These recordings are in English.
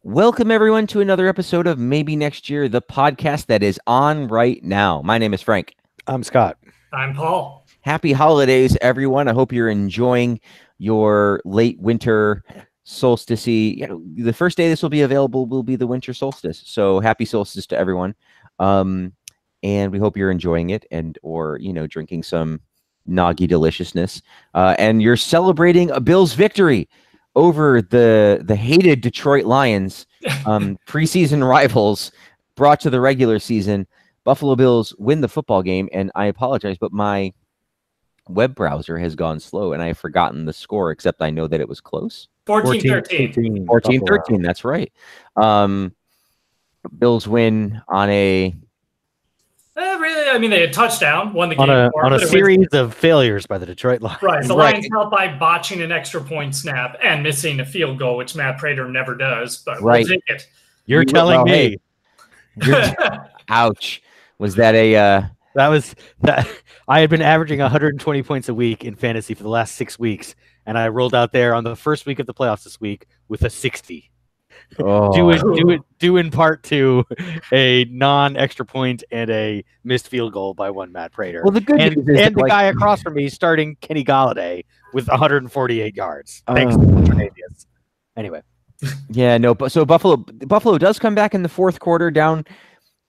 Welcome, everyone, to another episode of Maybe Next Year, the podcast that is on right now. My name is Frank. I'm Scott. I'm Paul. Happy holidays, everyone. I hope you're enjoying your late winter solstice. The first day this will be available will be the winter solstice. So happy solstice to everyone. And we hope you're enjoying it or drinking some Noggy deliciousness. And you're celebrating a Bills victory over the hated Detroit Lions, preseason rivals, brought to the regular season. Buffalo Bills win the football game, and I apologize, but my web browser has gone slow, and I've forgotten the score, except I know that it was close. 14-13. 14-13, that's right. Bills win on a... Really, I mean, they had touchdown, won the game. On a series of failures by the Detroit Lions. Right. The Lions helped by botching an extra point snap and missing a field goal, which Matt Prater never does, but we'll take it. You're telling me. Ouch. Was that a... That I had been averaging 120 points a week in fantasy for the last 6 weeks, and I rolled out there on the first week of the playoffs this week with a 60. Due in part to a non-extra point and a missed field goal by one Matt Prater. Well, the good news is and the guy across from me starting Kenny Golladay with 148 yards. Thanks, anyway. Yeah, no, but so Buffalo does come back in the fourth quarter, down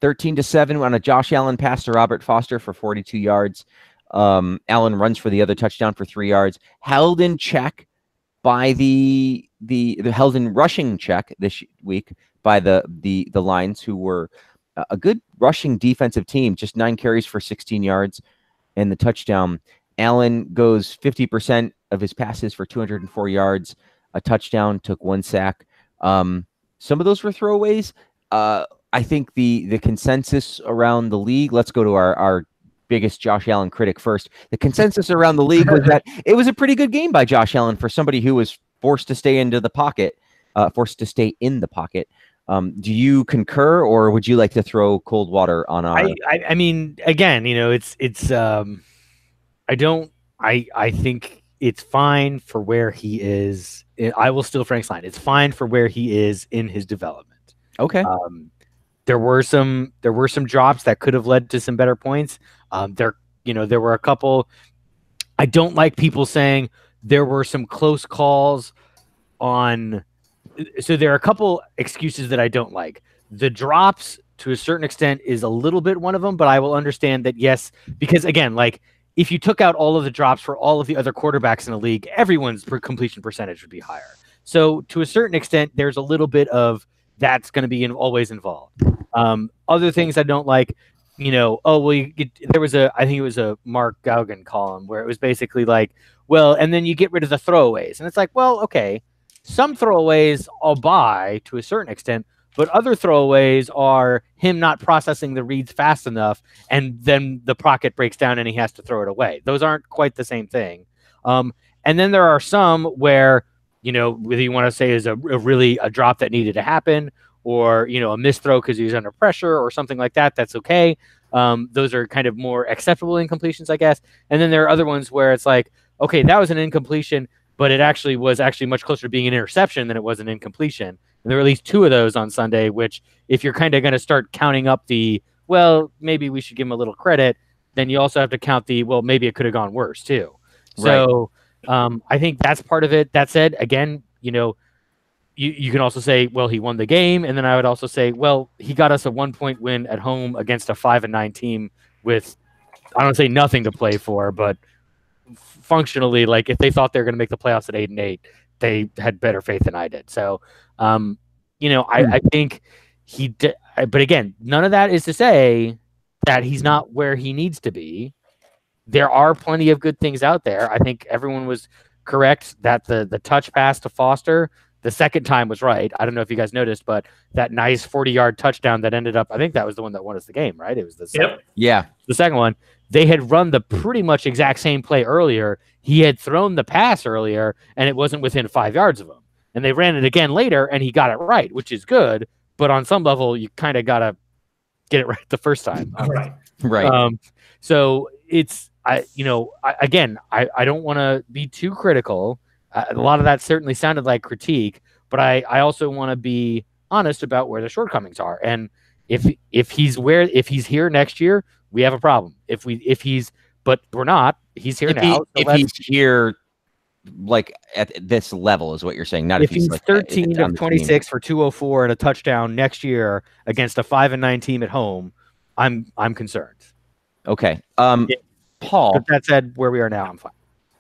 13-7 on a Josh Allen pass to Robert Foster for 42 yards. Allen runs for the other touchdown for 3 yards, held in check by the held in rushing check this week by the Lions, who were a good rushing defensive team, just 9 carries for 16 yards and the touchdown. Allen goes 50% of his passes for 204 yards, a touchdown, took 1 sack. Some of those were throwaways. I think the consensus around the league, let's go to our biggest Josh Allen critic first. The consensus around the league was that it was a pretty good game by Josh Allen for somebody who was forced to stay in the pocket. Do you concur, or would you like to throw cold water on our... I mean, again, it's I think it's fine for where he is. I will steal Frank's line. It's fine for where he is in his development. Okay. There were some drops that could have led to some better points. There were a couple. I don't like people saying there were some close calls on. So there are a couple excuses that I don't like. The drops, to a certain extent, is a little bit one of them, but I will understand that, yes, because again, like if you took out all of the drops for all of the other quarterbacks in the league, everyone's completion percentage would be higher. So to a certain extent, there's a little bit of that's going to be always involved. Other things I don't like, there was I think it was a Mark Gauguin column where it was basically like, well, and then you get rid of the throwaways. And it's like, well, okay, some throwaways I'll buy to a certain extent, but other throwaways are him not processing the reads fast enough, and then the pocket breaks down and he has to throw it away. Those aren't quite the same thing. And then there are some where, whether you want to say is a drop that needed to happen, or, a missed throw because he was under pressure or something like that, that's okay. Those are kind of more acceptable incompletions, I guess. And then there are other ones where it's like, okay, that was an incompletion, but it actually was much closer to being an interception than it was an incompletion. And there were at least 2 of those on Sunday, which if you're kind of going to start counting up maybe we should give him a little credit, then you also have to count maybe it could have gone worse too. Right. So I think that's part of it. That said, again, you can also say, well, he won the game. And then I would also say, well, he got us a 1-point win at home against a 5-9 team with, I don't say nothing to play for, but functionally, like if they thought they were going to make the playoffs at 8-8, they had better faith than I did. So, I think he did, but again, none of that is to say that he's not where he needs to be. There are plenty of good things out there. I think everyone was correct that the touch pass to Foster, the second time was right. I don't know if you guys noticed, but that nice 40-yard touchdown that ended up, I think that was the one that won us the game, right? It was the second. Yep. Yeah. The second one. They had run the pretty much exact same play earlier. He had thrown the pass earlier, and it wasn't within 5 yards of him. And they ran it again later, and he got it right, which is good. But on some level, you kind of got to get it right the first time. Right. So it's, I don't want to be too critical. A lot of that certainly sounded like critique, but I also want to be honest about where the shortcomings are. And if he's here next year, we have a problem. But we're not. He's here now. If he's here, like at this level, is what you're saying. Not if he's like 13 of 26 for 204 and a touchdown next year against a 5-9 team at home, I'm concerned. Okay. Paul. But that said, where we are now, I'm fine.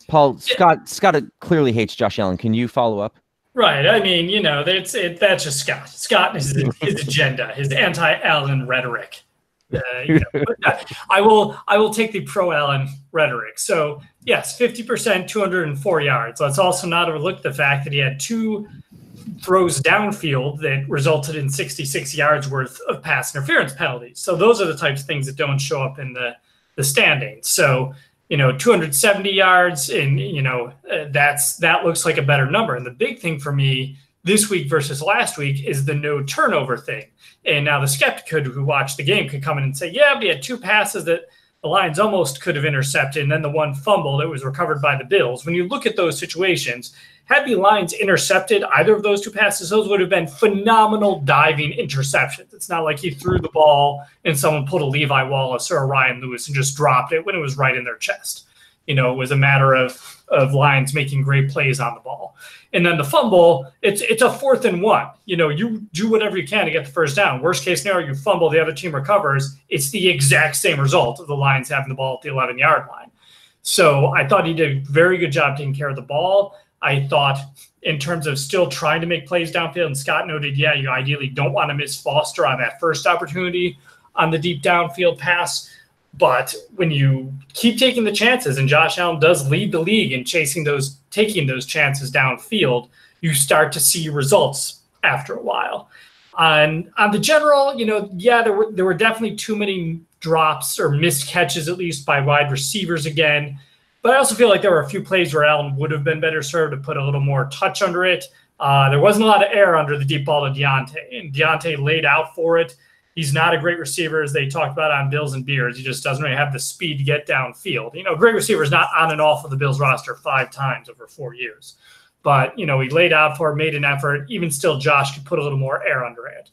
Paul, Scott clearly hates Josh Allen. Can you follow up? Right. I mean, that's just Scott. Scott is his agenda, his anti-Allen rhetoric. I will take the pro-Allen rhetoric. So yes, 50%, 204 yards. Let's also not overlook the fact that he had 2 throws downfield that resulted in 66 yards worth of pass interference penalties. So those are the types of things that don't show up in the standings. So 270 yards, and that looks like a better number. And the big thing for me this week versus last week is the no turnover thing. And now the skeptic who watched the game could come in and say, yeah, but he had 2 passes that the Lions almost could have intercepted, and then the one fumble that was recovered by the Bills. When you look at those situations, had the Lions intercepted either of those 2 passes, those would have been phenomenal diving interceptions. It's not like he threw the ball and someone put a Levi Wallace or a Ryan Lewis and just dropped it when it was right in their chest. It was a matter of Lions making great plays on the ball. And then the fumble, it's a 4th and 1. You do whatever you can to get the first down. Worst case scenario, you fumble, the other team recovers. It's the exact same result of the Lions having the ball at the 11-yard line. So I thought he did a very good job taking care of the ball. I thought in terms of still trying to make plays downfield, and Scott noted, yeah, you ideally don't want to miss Foster on that first opportunity on the deep downfield pass. But when you keep taking the chances, and Josh Allen does lead the league in taking those chances downfield, you start to see results after a while. On the general, there were definitely too many drops or missed catches, at least by wide receivers again. But I also feel like there were a few plays where Allen would have been better served to put a little more touch under it. There wasn't a lot of air under the deep ball to Deontay, and Deontay laid out for it. He's not a great receiver, as they talked about on Bills and Bears. He just doesn't really have the speed to get downfield. Great receiver is not on and off of the Bills roster 5 times over 4 years. But, he laid out for it, made an effort. Even still, Josh could put a little more air under it.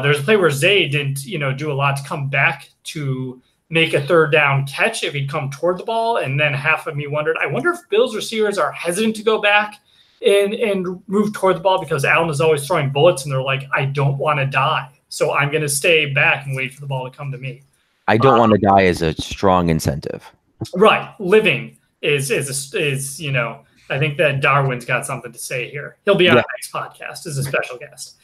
There's a play where Zay didn't, do a lot to come back to make a 3rd down catch if he'd come toward the ball. And then half of me wondered, I wonder if Bills receivers are hesitant to go back and move toward the ball because Allen is always throwing bullets and they're like, I don't want to die. So I'm going to stay back and wait for the ball to come to me. I don't want to die is a strong incentive. Right. Living is I think that Darwin's got something to say here. He'll be on the next podcast as a special guest.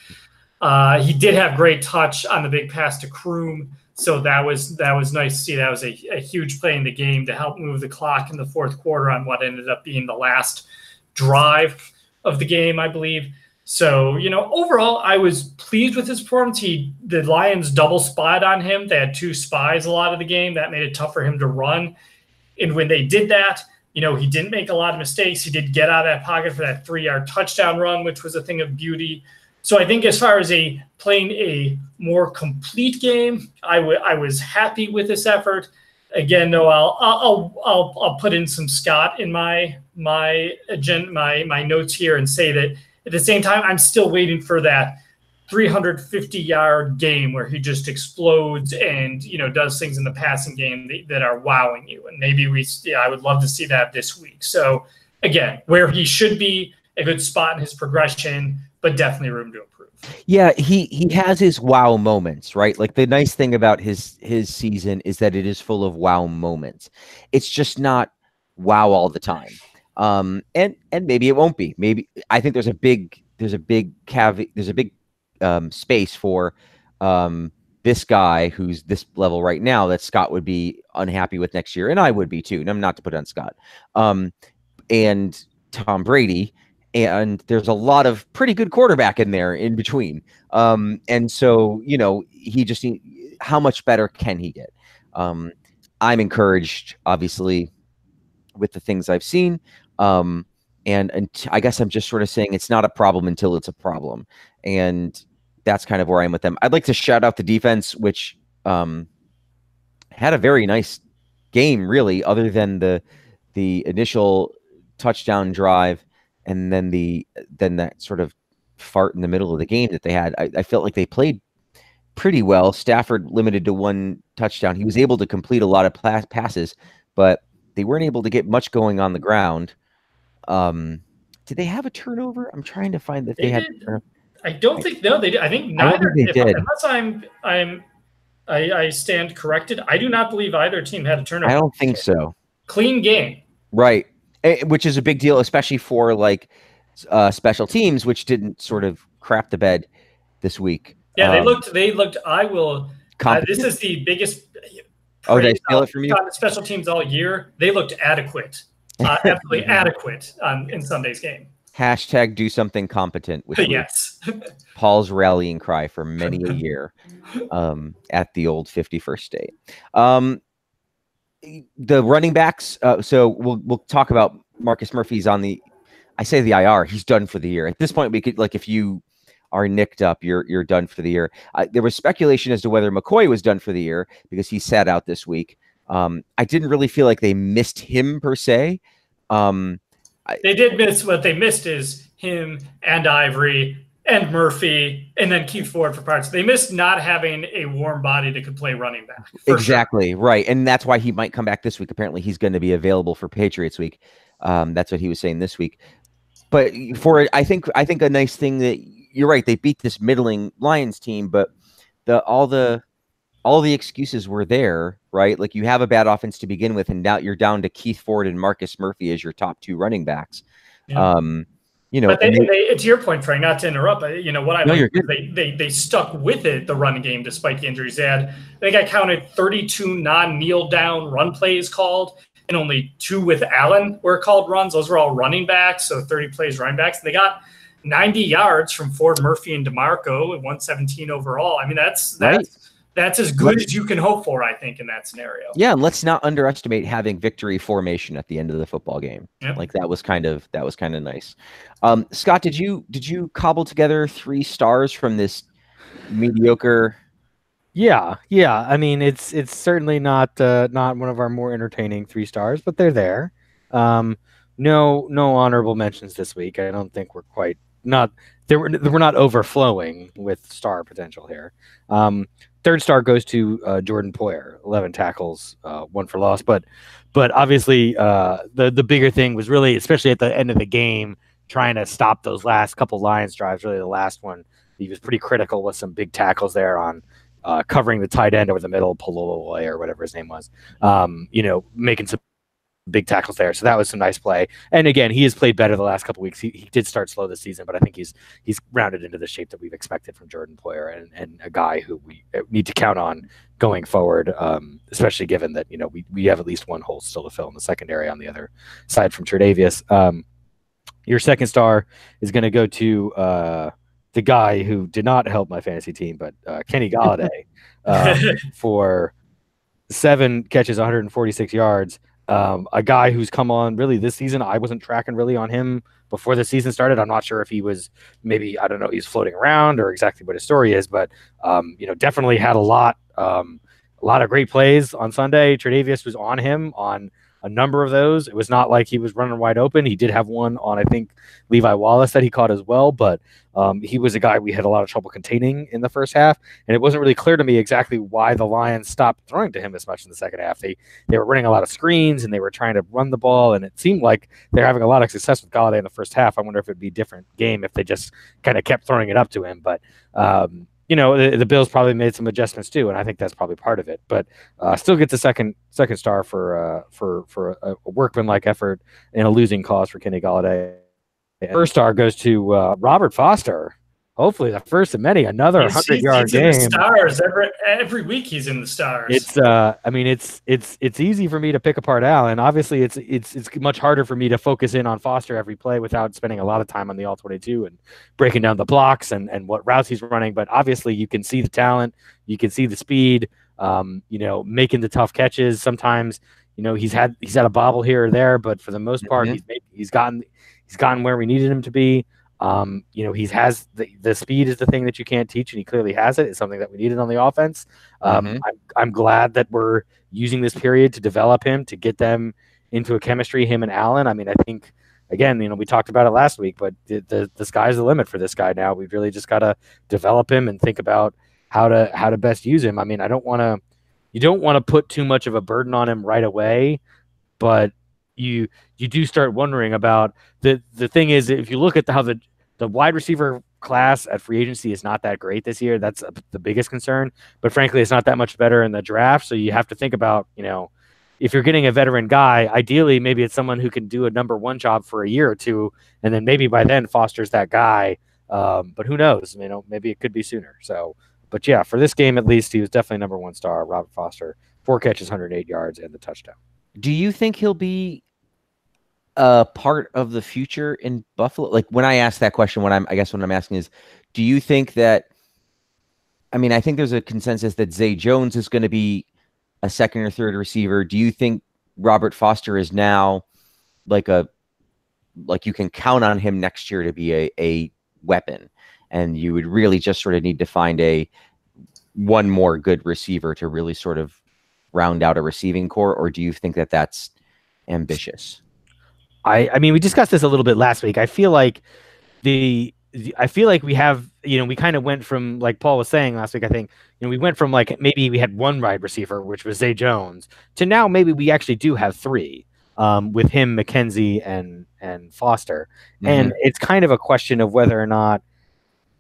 He did have great touch on the big pass to Kroom. So that was nice to see. That was a huge play in the game to help move the clock in the 4th quarter on what ended up being the last drive of the game, I believe. So, overall, I was pleased with his performance. The Lions double spied on him. They had 2 spies a lot of the game. That made it tough for him to run. And when they did that, he didn't make a lot of mistakes. He did get out of that pocket for that 3-yard touchdown run, which was a thing of beauty. So I think as far as playing a more complete game, I was happy with this effort. Again, though, I'll put in some Scott in my notes here and say that at the same time, I'm still waiting for that 350-yard game where he just explodes and does things in the passing game that are wowing you. And maybe I would love to see that this week. So again, where he should be, a good spot in his progression, but definitely room to improve. Yeah, he has his wow moments, right? Like the nice thing about his season is that it is full of wow moments. It's just not wow all the time. And maybe it won't be. Maybe I think there's a big caveat. There's a big space for this guy who's this level right now that Scott would be unhappy with next year, and I would be too. And I'm not to put on Scott, and Tom Brady. And there's a lot of pretty good quarterback in there in between. And so, he just how much better can he get? I'm encouraged, obviously, with the things I've seen. And I guess I'm just sort of saying it's not a problem until it's a problem. And that's kind of where I am with them. I'd like to shout out the defense, which had a very nice game, really, other than the initial touchdown drive. And then that sort of fart in the middle of the game that they had. I felt like they played pretty well. Stafford limited to 1 touchdown. He was able to complete a lot of passes, but they weren't able to get much going on the ground. Did they have a turnover? I'm trying to find that they had. I don't think they did. I think neither. They did. Unless I stand corrected. I do not believe either team had a turnover. I don't think so. Clean game. Right. Which is a big deal, especially for like special teams, which didn't sort of crap the bed this week. Yeah, they looked. This is the biggest. Oh, did I steal it from you? Special teams all year. They looked adequate, absolutely adequate in Sunday's game. Hashtag do something competent. Which yes. Paul's rallying cry for many a year at the old 51st State. The running backs. So we'll talk about Marcus Murphy's on the. I say the IR. He's done for the year. At this point, we could if you are nicked up, you're done for the year. There was speculation as to whether McCoy was done for the year because he sat out this week. I didn't really feel like they missed him per se. They did miss. What they missed is him and Ivory and Murphy and then Keith Ford for parts. They missed not having a warm body that could play running back. Exactly. Sure. Right. And that's why he might come back this week. Apparently he's going to be available for Patriots week. That's what he was saying this week. But I think a nice thing that you're right. They beat this middling Lions team, but all the excuses were there, right? Like you have a bad offense to begin with, and now you're down to Keith Ford and Marcus Murphy as your top 2 running backs. Yeah. But to your point, Frank, not to interrupt, but what I like is they stuck with it, the run game, despite the injuries they had. I think I counted 32 non-kneel down run plays called, and only 2 with Allen were called runs. Those were all running backs, so 30 plays running backs. They got 90 yards from Ford, Murphy, and DeMarco, and 117 overall. I mean, that's as good as you can hope for, I think, in that scenario. Yeah, and let's not underestimate having victory formation at the end of the football game. Yep. Like that was kind of nice. Scott, did you cobble together 3 stars from this mediocre? Yeah. I mean, it's certainly not one of our more entertaining 3 stars, but they're there. No honorable mentions this week. I don't think we're quite not. We're not overflowing with star potential here. 3rd star goes to Jordan Poyer, 11 tackles, 1 for loss. But obviously, the bigger thing was really, especially at the end of the game, trying to stop those last couple Lions drives. Really, the last one, he was pretty critical with some big tackles there on covering the tight end over the middle, Pololoy or whatever his name was. Making some big tackles there. So that was some nice play. And again, he has played better the last couple of weeks. He did start slow this season, but I think he's rounded into the shape that we've expected from Jordan Poyer and a guy who we need to count on going forward, especially given that, we have at least 1 hole still to fill in the secondary on the other side from Tre'Davious. Your 2nd star is going to go to the guy who did not help my fantasy team, but Kenny Golladay for 7 catches, 146 yards. A guy who's come on really this season. I wasn't tracking really on him before the season started. I'm not sure if he was maybe, I don't know, he's floating around or exactly what his story is, but definitely had a lot of great plays on Sunday. Tre'Davious was on him on a number of those. It was not like he was running wide open. He did have one on, I think, Levi Wallace that he caught as well, but he was a guy we had a lot of trouble containing in the first half, and it wasn't really clear to me exactly why the Lions stopped throwing to him as much in the second half. They were running a lot of screens, and they were trying to run the ball, and it seemed like they're having a lot of success with Golladay in the first half. I wonder if it'd be a different game if they just kind of kept throwing it up to him, but the Bills probably made some adjustments too, and I think that's probably part of it. But still gets a second star for a workmanlike effort in a losing cause for Kenny Golladay. And 1st star goes to Robert Foster. Hopefully, the first of many, another 100-yard game. In the stars every week. He's in the stars. It's easy for me to pick apart Allen. Obviously, it's much harder for me to focus in on Foster every play without spending a lot of time on the all-22 and breaking down the blocks and what routes he's running. But obviously, you can see the talent, you can see the speed. Making the tough catches. Sometimes, he's had a bobble here or there, but for the most part, he's gotten where we needed him to be. He has the speed is the thing that you can't teach, and he clearly has it. It's something that we needed on the offense. I'm glad that we're using this period to develop him, to get them into a chemistry, him and Allen. I mean, I think again, we talked about it last week, but the sky's the limit for this guy now. We've really just got to develop him and think about how to best use him. I mean, you don't want to put too much of a burden on him right away, but you do start wondering about the thing is, if you look at how the wide receiver class at free agency is not that great this year. That's the biggest concern, but frankly, it's not that much better in the draft. So you have to think about, if you're getting a veteran guy, ideally, maybe it's someone who can do a number one job for a year or two, and then maybe by then Foster's that guy. But who knows? Maybe it could be sooner. So, but yeah, for this game at least, he was definitely number one star. Robert Foster, 4 catches, 108 yards, and the touchdown. Do you think he'll be a part of the future in Buffalo? Like, when I ask that question, what I'm asking is, do you think that? I mean, I think there's a consensus that Zay Jones is going to be a second or third receiver. Do you think Robert Foster is now like you can count on him next year to be a weapon, and you would really just sort of need to find one more good receiver to really sort of round out a receiving core? Or do you think that that's ambitious? I mean, we discussed this a little bit last week. I feel like we have, we kind of went from, like Paul was saying last week, I think, we went from like maybe we had one wide receiver, which was Zay Jones, to now maybe we actually do have 3 with him, McKenzie, and Foster. Mm-hmm. And it's kind of a question of whether or not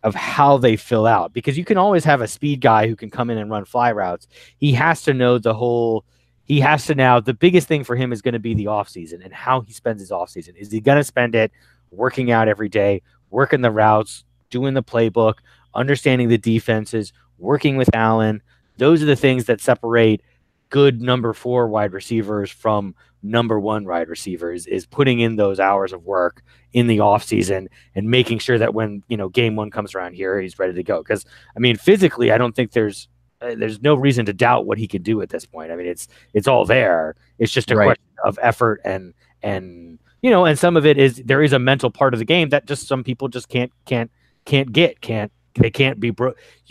of how they fill out, because you can always have a speed guy who can come in and run fly routes. He has to know the biggest thing for him is going to be the offseason and how he spends his offseason. Is he going to spend it working out every day, working the routes, doing the playbook, understanding the defenses, working with Allen? Those are the things that separate good number 4 wide receivers from number 1 wide receivers, is putting in those hours of work in the offseason and making sure that when, game 1 comes around here, he's ready to go. Because, I mean, physically, I don't think there's no reason to doubt what he can do at this point. I mean, it's all there. It's just a question of effort and some of it is there is a mental part of the game that just some people just can't you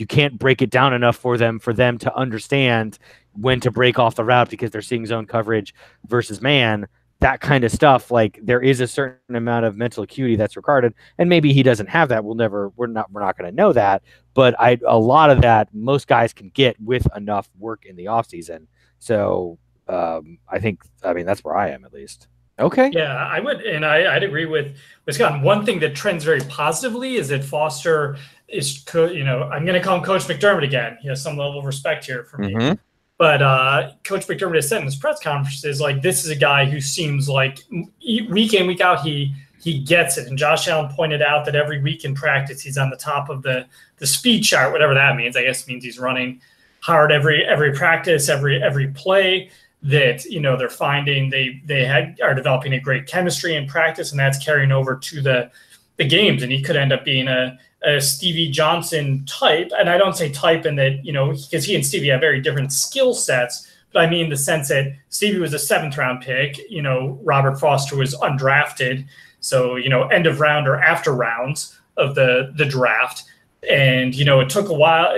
can't break it down enough for them to understand when to break off the route because they're seeing zone coverage versus man. That kind of stuff, like there is a certain amount of mental acuity that's required, and maybe he doesn't have that. We're not going to know that, but a lot of that most guys can get with enough work in the offseason. So I think that's where I am, at least. Okay. Yeah, I would, and I'd agree with Scott. One thing that trends very positively is that Foster is, I'm going to call him Coach McDermott again. He has some level of respect here for me. Mm-hmm. But Coach McDermott has said in his press conferences, like, this is a guy who seems like week in, week out, he gets it. And Josh Allen pointed out that every week in practice, he's on the top of the speed chart, whatever that means. I guess it means he's running hard every practice, every play. That they're finding they are developing a great chemistry in practice, and that's carrying over to the games. And he could end up being a Stevie Johnson type. And I don't say type in that, because he and Stevie have very different skill sets, but I mean the sense that Stevie was a 7th round pick, Robert Foster was undrafted. So, end of round or after rounds of the draft. And, it took a while.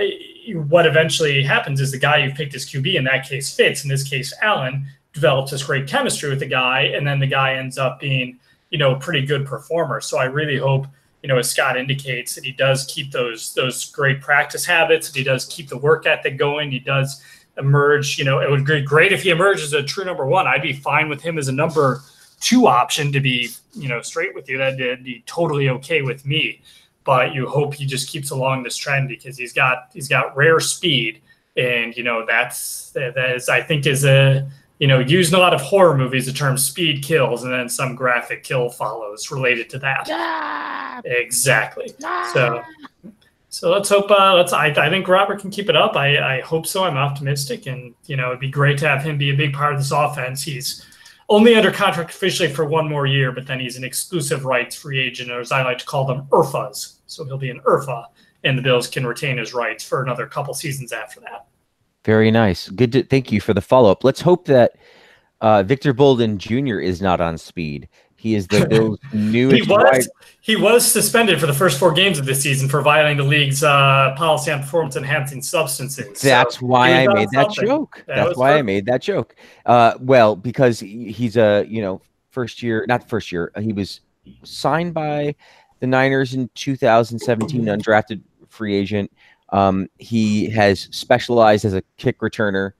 What eventually happens is the guy you picked as QB, in that case Fitz, in this case Allen, develops this great chemistry with the guy, and then the guy ends up being, a pretty good performer. So I really hope, as Scott indicates, that he does keep those great practice habits, that he does keep the work ethic going, he does emerge. It would be great if he emerges as a true number 1. I'd be fine with him as a number 2 option, to be, straight with you. That'd be totally okay with me. But you hope he just keeps along this trend, because he's got rare speed, and that is, I think, is a used in a lot of horror movies, the term speed kills, and then some graphic kill follows related to that. Exactly. So let's hope. I think Robert can keep it up. I hope so. I'm optimistic, and it'd be great to have him be a big part of this offense. He's only under contract officially for 1 more year, but then he's an exclusive rights free agent, or as I like to call them, IRFAs. So he'll be an IRFA, and the Bills can retain his rights for another couple seasons after that. Very nice. Good. Thank you for the follow-up. Let's hope that Victor Bolden Jr. is not on speed. He is the Bills' newest. He was suspended for the first 4 games of this season for violating the league's policy on performance-enhancing substances. That's why I made that joke. That's why I made that joke. Well, because he's a first year, not first year. He was signed by the Niners in 2017, undrafted free agent. He has specialized as a kick returner.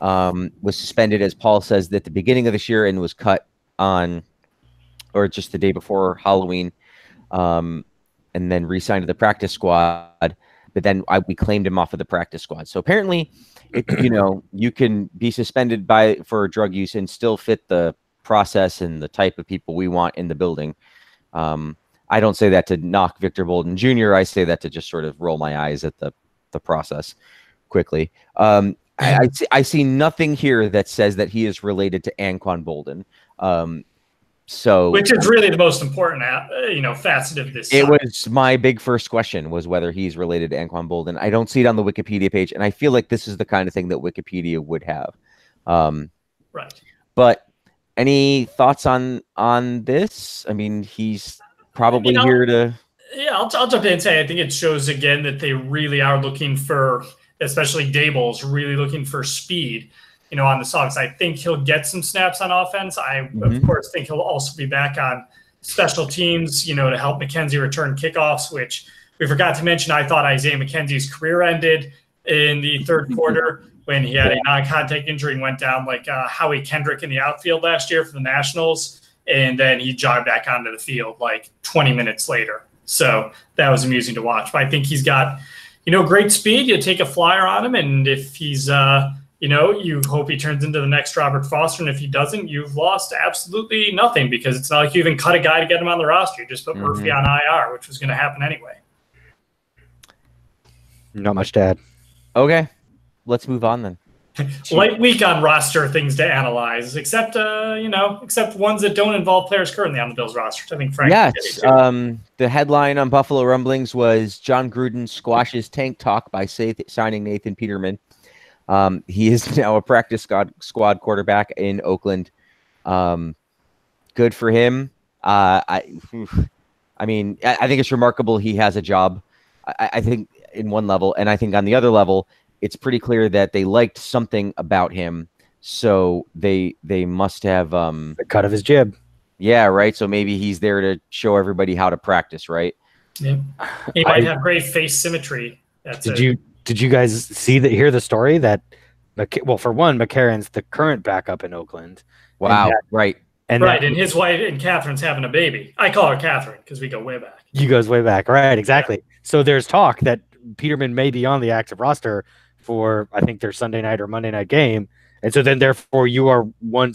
Was suspended, as Paul says, at the beginning of this year and was cut on, or just the day before Halloween, and then re-signed to the practice squad. But then we claimed him off of the practice squad. So apparently, you can be suspended for drug use and still fit the process and the type of people we want in the building. I don't say that to knock Victor Bolden Jr. I say that to just sort of roll my eyes at the process quickly. I see nothing here that says that he is related to Anquan Bolden. Which is really the most important, facet of this. It was my big first question, was whether he's related to Anquan Bolden. I don't see it on the Wikipedia page, and I feel like this is the kind of thing that Wikipedia would have. Right. But any thoughts on this? I mean, he's probably here to. Yeah, I'll jump in and say I think it shows again that they really are looking for, especially Daboll's really looking for speed. On the Sox. I think he'll get some snaps on offense. I, of course, think he'll also be back on special teams, to help McKenzie return kickoffs, which we forgot to mention. I thought Isaiah McKenzie's career ended in the third quarter when he had a non-contact injury and went down like Howie Kendrick in the outfield last year for the Nationals. And then he jogged back onto the field like 20 minutes later. So that was amusing to watch. But I think he's got, great speed. You take a flyer on him. And if he's, you hope he turns into the next Robert Foster. And if he doesn't, you've lost absolutely nothing, because it's not like you even cut a guy to get him on the roster. You just put Murphy on IR, which was going to happen anyway. Not much to add. Okay, let's move on then. Light week on roster things to analyze, except ones that don't involve players currently on the Bills roster, which I think Frank. Yes. The headline on Buffalo Rumblings was John Gruden squashes tank talk by signing Nathan Peterman. He is now a practice squad quarterback in Oakland. Good for him. I think it's remarkable he has a job. I think in one level, and I think on the other level, it's pretty clear that they liked something about him. So they must have the cut of his jib. Yeah, right. So maybe he's there to show everybody how to practice, right? Yeah. He might have great face symmetry. Did you guys hear the story that, for one, McCarron's the current backup in Oakland. Wow, right. And his wife and Catherine's having a baby. I call her Catherine because we go way back. You goes way back, right? Exactly. Yeah. So there's talk that Peterman may be on the active roster for, I think, their Sunday night or Monday night game, and so then therefore you are one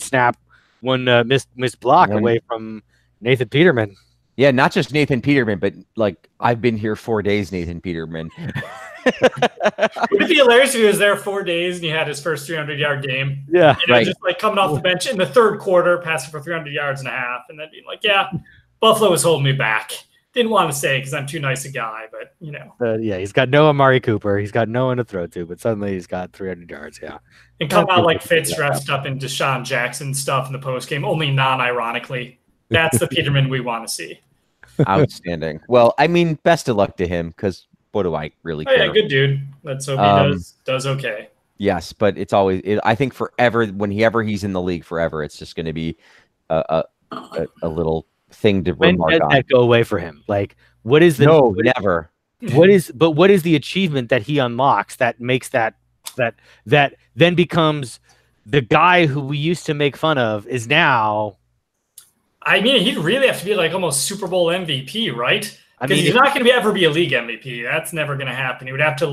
missed block away from Nathan Peterman. Yeah, not just Nathan Peterman, but like I've been here 4 days, Nathan Peterman. Would it be hilarious if he was there 4 days and he had his first 300-yard game? Yeah, right. Just like coming off the bench in the third quarter, passing for 300 yards and a half, and then being like, "Yeah, Buffalo was holding me back. Didn't want to say because I'm too nice a guy, but he's got no Amari Cooper. He's got no one to throw to, but suddenly he's got 300 yards. Yeah, and come out like Fitz dressed up in Deshaun Jackson stuff in the post game, only non-ironically. That's the Peterman we want to see. Outstanding. Well, I mean, best of luck to him, because what do I really care? Yeah, good dude. Let's hope he does okay. Yes, but it's always. I think forever, whenever he's in the league, forever, it's just going to be a little thing to remark on. When does that go away for him? Like, what is the never? What is the achievement that he unlocks that makes that then becomes the guy who we used to make fun of is now? I mean, he'd really have to be like almost Super Bowl MVP, right? Because he's not going to ever be a league MVP. That's never going to happen. He would have to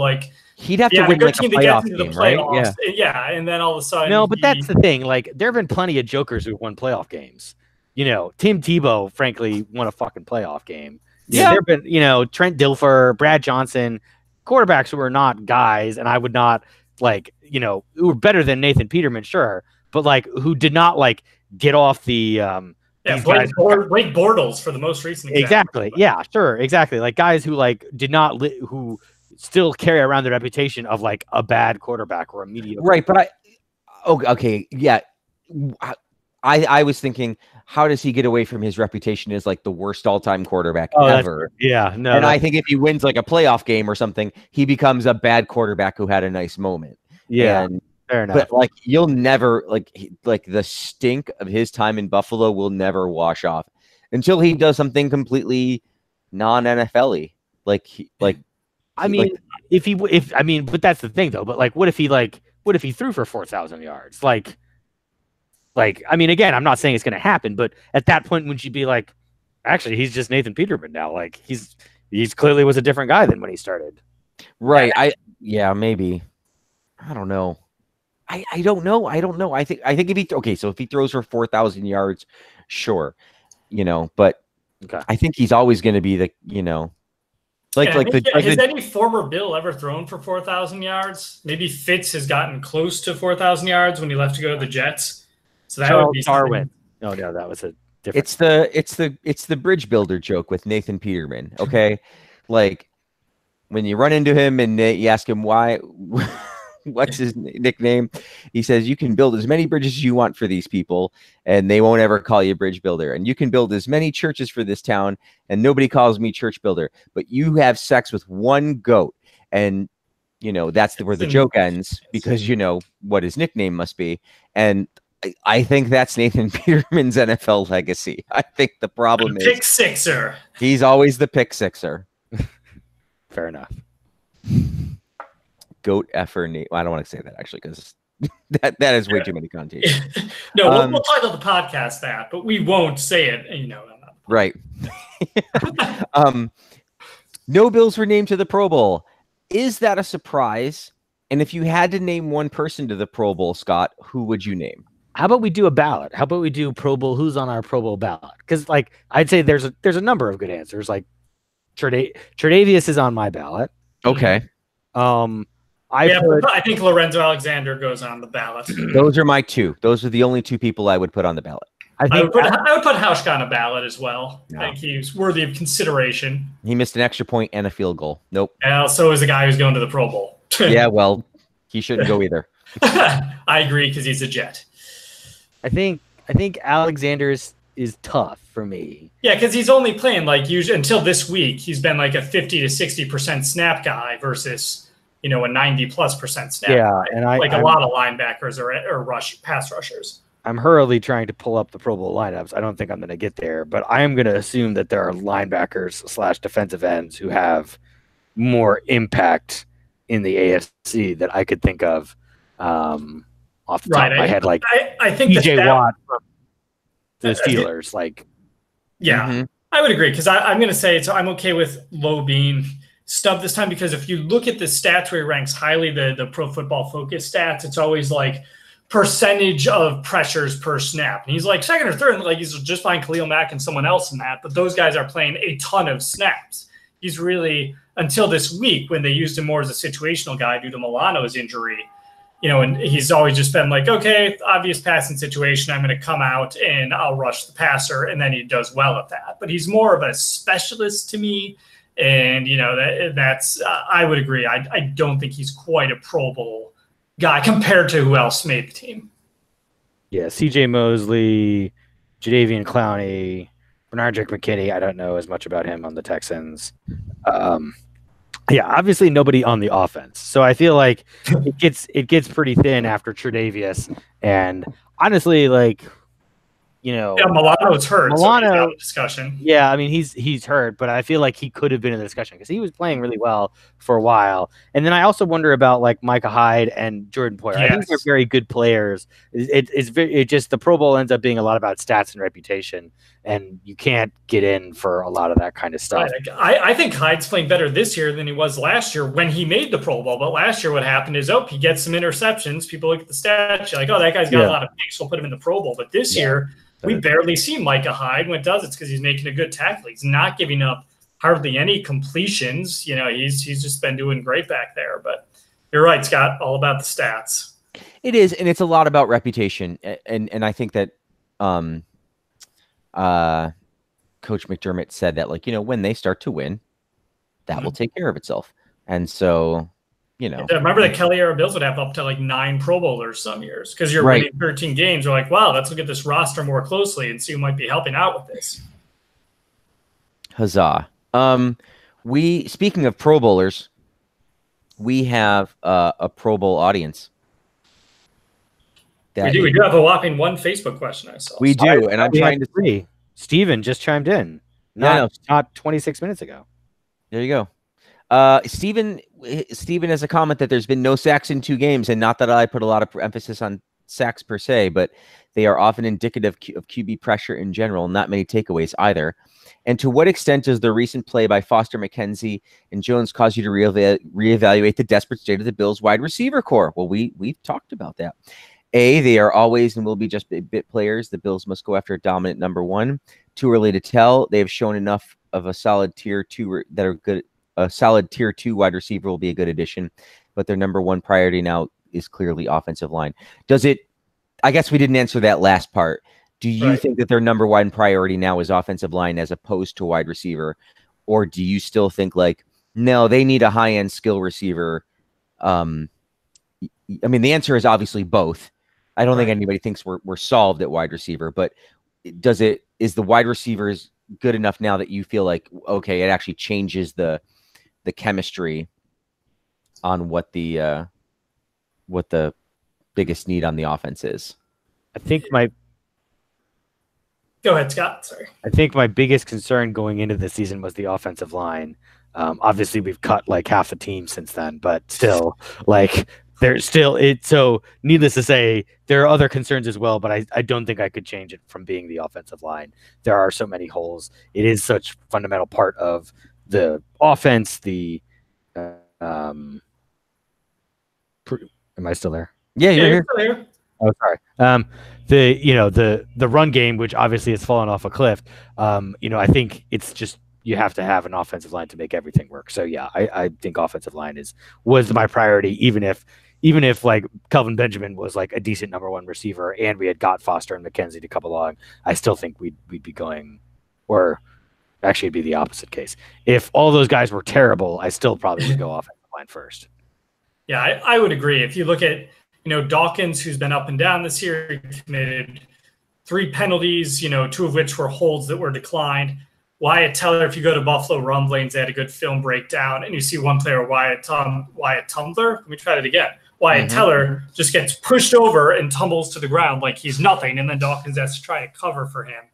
he'd have to win like a playoff game, right? Yeah, and then all of a sudden. No, but that's the thing. Like, there have been plenty of jokers who've won playoff games. Tim Tebow, frankly, won a fucking playoff game. Yeah, there have been, Trent Dilfer, Brad Johnson, quarterbacks who are not guys, and I would not who were better than Nathan Peterman, sure, but who did not get off the. Blake Bortles for the most recent example. Exactly. Yeah, sure. Exactly. Like guys who did not who still carry around the reputation of a bad quarterback or a mediocre. Right, but yeah. I was thinking, how does he get away from his reputation as the worst all-time quarterback ever? Yeah, no. And I think if he wins a playoff game or something, he becomes a bad quarterback who had a nice moment. Yeah. Fair enough. But you'll never the stink of his time in Buffalo will never wash off. until he does something completely non-NFL-y. Like I mean, but that's the thing though. But like, what if he threw for 4,000 yards? Like, I mean, again, I'm not saying it's going to happen, but at that point, would you be like, actually, he's just Nathan Peterman now? Like, he's clearly was a different guy than when he started. Right. Maybe. I don't know. I don't know. I think if he throws for 4,000 yards, sure, but Okay. I think he's always going to be has any former Bill ever thrown for 4,000 yards? Maybe Fitz has gotten close to 4,000 yards when he left to go to the Jets. So that would be Darwin. No, that was a different. It's the bridge builder joke with Nathan Peterman. Okay, like when you run into him and you ask him why, what's his nickname? He says you can build as many bridges as you want for these people, and they won't ever call you bridge builder. And you can build as many churches for this town, and nobody calls me church builder. But you have sex with one goat, and that's where the joke ends because what his nickname must be. And I think that's Nathan Peterman's NFL legacy. I think the problem is pick sixer. He's always the pick sixer. Fair enough. Goat effer. I don't want to say that actually because that is way too many connotations. No, we'll title the podcast that, but we won't say it. Right. No Bills were named to the Pro Bowl. Is that a surprise? And if you had to name one person to the Pro Bowl, Scott, who would you name? How about we do a ballot? How about we do Pro Bowl? Who's on our Pro Bowl ballot? Because I'd say there's a number of good answers. Like Tre'Davious is on my ballot. Okay. I think Lorenzo Alexander goes on the ballot. Those are my two. Those are the only two people I would put on the ballot. I would put Hauschka on a ballot as well. No. I think he's worthy of consideration. He missed an extra point and a field goal. Nope. And so is the guy who's going to the Pro Bowl. Yeah, well, he shouldn't go either. I agree because he's a Jet. I think Alexander is tough for me. Yeah, because he's only playing usually until this week. He's been a 50 to 60% snap guy versus a 90+% snap. Yeah, guy. and a lot of linebackers or pass rushers. I'm hurriedly trying to pull up the Pro Bowl lineups. I don't think I'm going to get there, but I am going to assume that there are linebackers / defensive ends who have more impact in the AFC that I could think of. Off the top of my head, I think TJ Watt from the Steelers, yeah, mm-hmm. I would agree because I'm going to say I'm okay with Low being stubbed this time because if you look at the stats where he ranks highly, the Pro Football Focus stats, it's always percentage of pressures per snap, and he's second or third, and he's just fine Khalil Mack and someone else in that, but those guys are playing a ton of snaps. He's really until this week when they used him more as a situational guy due to Milano's injury. And he's always just been okay, obvious passing situation. I'm going to come out and I'll rush the passer. And then he does well at that. But he's more of a specialist to me. And, that's I would agree. I don't think he's quite a Pro Bowl guy compared to who else made the team. Yeah, C.J. Mosley, Jadeveon Clowney, Bernard Drake McKinney. I don't know as much about him on the Texans. Yeah, obviously nobody on the offense. So I feel like it gets pretty thin after Tre'Davious. And honestly, Milano's hurt. Milano, so he's out of discussion. Yeah, I mean he's hurt, but I feel like he could have been in the discussion because he was playing really well for a while. And then I also wonder about Micah Hyde and Jordan Poyer. Yes. I think they're very good players. It just the Pro Bowl ends up being a lot about stats and reputation, and you can't get in for a lot of that kind of stuff. Right. I think Hyde's playing better this year than he was last year when he made the Pro Bowl. But last year, what happened is, he gets some interceptions. People look at the stats, you're that guy's got a lot of picks. We'll put him in the Pro Bowl. But this year, we barely see Micah Hyde. When it does, it's because he's making a good tackle. He's not giving up hardly any completions. He's just been doing great back there. But you're right, Scott, all about the stats. It is, and it's a lot about reputation. And I think that Coach McDermott said that, when they start to win, that will take care of itself. And so, remember that Kelly era Bills would have up to 9 Pro Bowlers some years because you're winning 13 games. You're wow, let's look at this roster more closely and see who might be helping out with this. Huzzah. Speaking of Pro Bowlers, we have a Pro Bowl audience. We do have a whopping one Facebook question I saw. We do, and I'm trying to see. Steven just chimed in. Yeah, Not 26 minutes ago. There you go. Steven has a comment that there's been no sacks in 2 games, and not that I put a lot of emphasis on sacks per se, but they are often indicative of QB pressure in general, not many takeaways either. And to what extent does the recent play by Foster, McKenzie, and Jones cause you to reevaluate the desperate state of the Bills' wide receiver core? Well, we've talked about that. A, they are always and will be just bit players. The Bills must go after a dominant number 1. Too early to tell. They have shown enough of a solid tier 2 that are good. A solid tier 2 wide receiver will be a good addition, but their number 1 priority now is clearly offensive line. Does it? I guess we didn't answer that last part. Do you think that their number 1 priority now is offensive line as opposed to wide receiver, or do you still think like, no, they need a high-end skill receiver? I mean, the answer is obviously both. I don't think anybody thinks we're solved at wide receiver, but is the wide receivers good enough now that you feel like, okay, it actually changes the chemistry on what the biggest need on the offense is? Go ahead, Scott. Sorry. I think my biggest concern going into the season was the offensive line. Obviously, we've cut like half the team since then, but still, like there's still it. So, needless to say, there are other concerns as well. But I don't think I could change it from being the offensive line. There are so many holes. It is such a fundamental part of the offense. Am I still there? Yeah, you're here. Still here. Oh, sorry. The run game, which obviously has fallen off a cliff. I think it's just you have to have an offensive line to make everything work. So yeah, I think offensive line was my priority, even if like Kelvin Benjamin was like a decent number 1 receiver and we had got Foster and McKenzie to come along, I still think we'd be going, or actually it'd be the opposite case. If all those guys were terrible, I still probably would go offensive line first. Yeah, I would agree. If you look at, Dawkins, who's been up and down this year, he committed 3 penalties, 2 of which were holds that were declined. Wyatt Teller, if you go to Buffalo Rumblings, they had a good film breakdown, and you see one player, Wyatt Tumbler. Let me try it again. Wyatt Teller just gets pushed over and tumbles to the ground like he's nothing, and then Dawkins has to try to cover for him.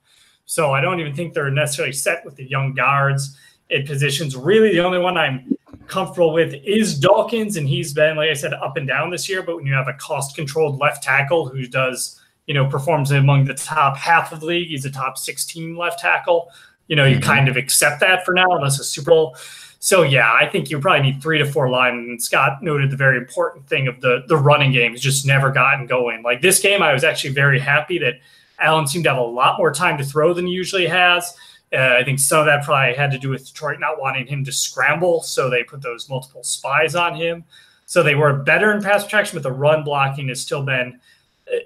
So I don't even think they're necessarily set with the young guards in positions. Really, the only one I'm comfortable with is Dawkins, and he's been, like I said, up and down this year. But when you have a cost-controlled left tackle who does, performs among the top half of the league, he's a top 16 left tackle. You kind of accept that for now, unless it's Super Bowl. So yeah, I think you probably need 3 to 4 linemen. And Scott noted the very important thing of the running game has just never gotten going. Like this game, I was actually very happy that Allen seemed to have a lot more time to throw than he usually has. I think some of that probably had to do with Detroit not wanting him to scramble, so they put those multiple spies on him. So they were better in pass protection, but the run blocking has still been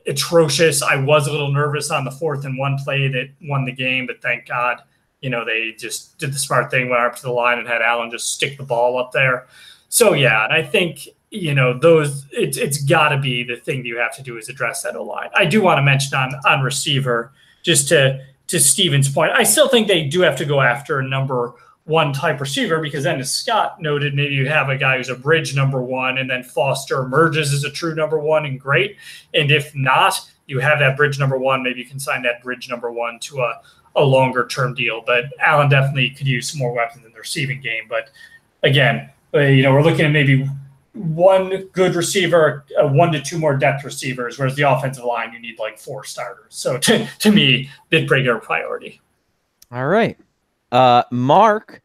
atrocious. I was a little nervous on the 4th and 1 play that won the game, but thank God, they just did the smart thing, went up to the line and had Allen just stick the ball up there. So yeah, and I think it's got to be the thing that you have to do is address that O-line. I do want to mention on receiver, just to Steven's point, I still think they do have to go after a number 1 type receiver, because then, as Scott noted, maybe you have a guy who's a bridge number 1, and then Foster emerges as a true number 1 and great. And if not, you have that bridge number 1. Maybe you can sign that bridge number 1 to a longer term deal. But Allen definitely could use some more weapons in the receiving game. But again, we're looking at maybe 1 good receiver, 1 to 2 more depth receivers, whereas the offensive line, you need like 4 starters. So to me, big bigger priority. All right. Mark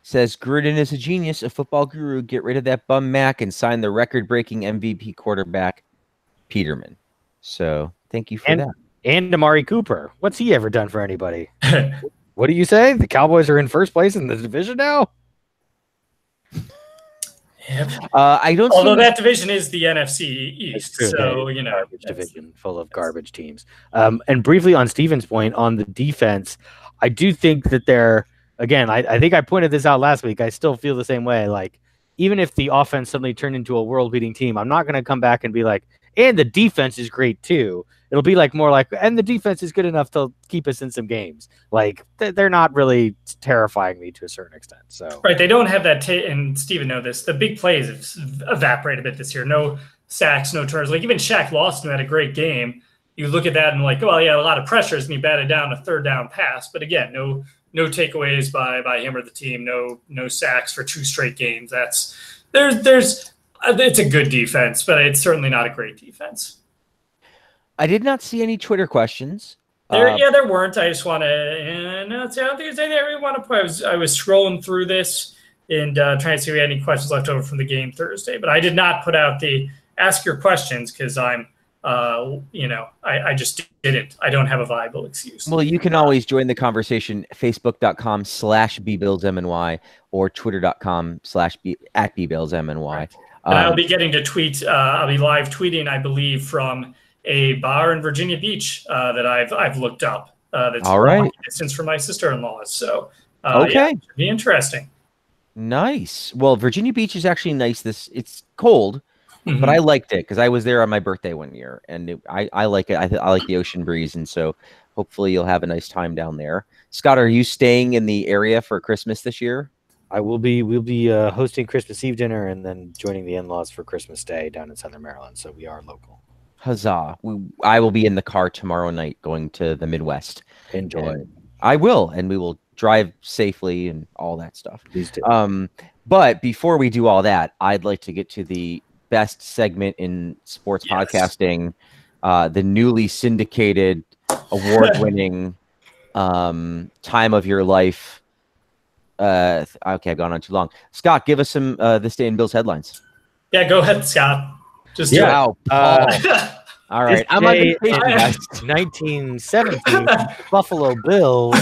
says Gruden is a genius, a football guru. Get rid of that bum Mac and sign the record-breaking MVP quarterback, Peterman. So thank you for that. And Amari Cooper. What's he ever done for anybody? What do you say? The Cowboys are in first place in the division now? Yep. I don't. Although that division is the NFC East, so garbage division full of garbage teams. And briefly on Steven's point on the defense, I do think that they're again. I think I pointed this out last week. I still feel the same way. Like even if the offense suddenly turned into a world-beating team, I'm not going to come back and be like, and the defense is great too. It'll be like more like, and the defense is good enough to keep us in some games. Like they're not really terrifying me to a certain extent. So right, they don't have that. And Steven know this. The big plays have evaporated a bit this year. No sacks, no turns. Like even Shaq Lawson, who had a great game, you look at that and like, well, yeah, a lot of pressures, and he batted down a third down pass. But again, no takeaways by him or the team. No sacks for 2 straight games. There's it's a good defense, but it's certainly not a great defense. I did not see any Twitter questions. There weren't. I just want to. I don't think there's anything I really want to put. I was scrolling through this and trying to see if we had any questions left over from the game Thursday, but I did not put out the ask your questions because I'm, I just didn't. I don't have a viable excuse. Well, you can always join the conversation, facebook.com/bbillsmny or twitter.com/@bbillsmny. And I'll be getting to tweet. I'll be live tweeting, I believe, from a bar in Virginia Beach that I've looked up. That's all right. Distance from my sister-in-law. So okay, yeah, it should be interesting. Nice. Well, Virginia Beach is actually nice. It's cold, but I liked it because I was there on my birthday one year, and I like it. I like the ocean breeze, and so hopefully you'll have a nice time down there. Scott, are you staying in the area for Christmas this year? I will be. We'll be hosting Christmas Eve dinner and then joining the in-laws for Christmas Day down in Southern Maryland. So we are local. Huzzah! I will be in the car tomorrow night going to the Midwest. Enjoy. I will, and we will drive safely and all that stuff. Please do. But before we do all that, I'd like to get to the best segment in sports podcasting, the newly syndicated, award-winning Time of Your Life. Okay, I've gone on too long. Scott, give us some This Day in Bills headlines. Yeah, go ahead, Scott. Just wow, Paul. All right, I'm on vacation, guys. 1917, Buffalo Bills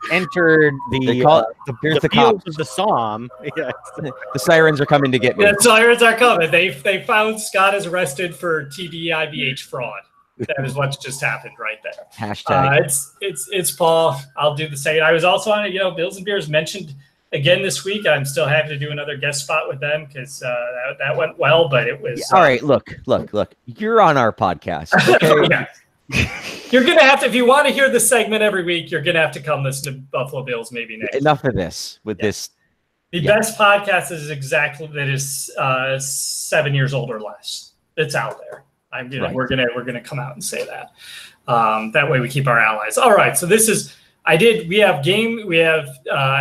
entered the fields of the Somme. Yes. The sirens are coming to get me. The sirens are coming. They found Scott is arrested for TDIVH fraud. That is what just happened right there. Hashtag. It's Paul. I'll do the same. I was also on Bills and Beers mentioned again this week. I'm still happy to do another guest spot with them because that went well, but it was all right. Look. You're on our podcast. Okay? Yeah. You're gonna have to, if you want to hear this segment every week, you're gonna have to come listen to Buffalo Bills maybe next. Enough of this with this. The best podcast is exactly that is 7 years old or less. It's out there. Right. We're gonna come out and say that. That way we keep our allies. All right. So this is. We have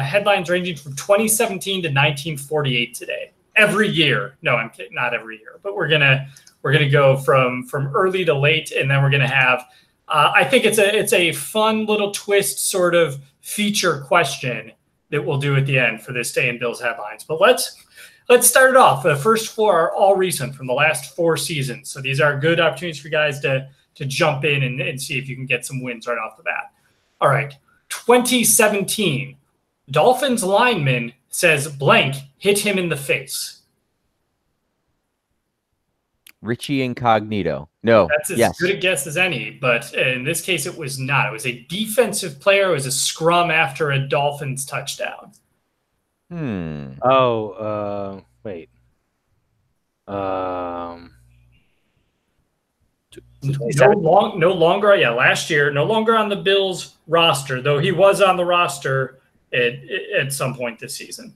headlines ranging from 2017 to 1948 today. Every year. No, I'm kidding. Not every year, but we're gonna go from early to late, and then we're gonna have. I think it's a fun little twist, sort of feature question that we'll do at the end for this Day in Bills headlines. But let's start it off. The first 4 are all recent from the last 4 seasons, so these are good opportunities for you guys to jump in and see if you can get some wins right off the bat. All right. 2017, Dolphins lineman says blank hit him in the face. Richie Incognito. No. That's as good a guess as any, but in this case, it was not. It was a defensive player. It was a scrum after a Dolphins touchdown. Oh, wait. No longer. Yeah, last year, no longer on the Bills roster, though he was on the roster at some point this season.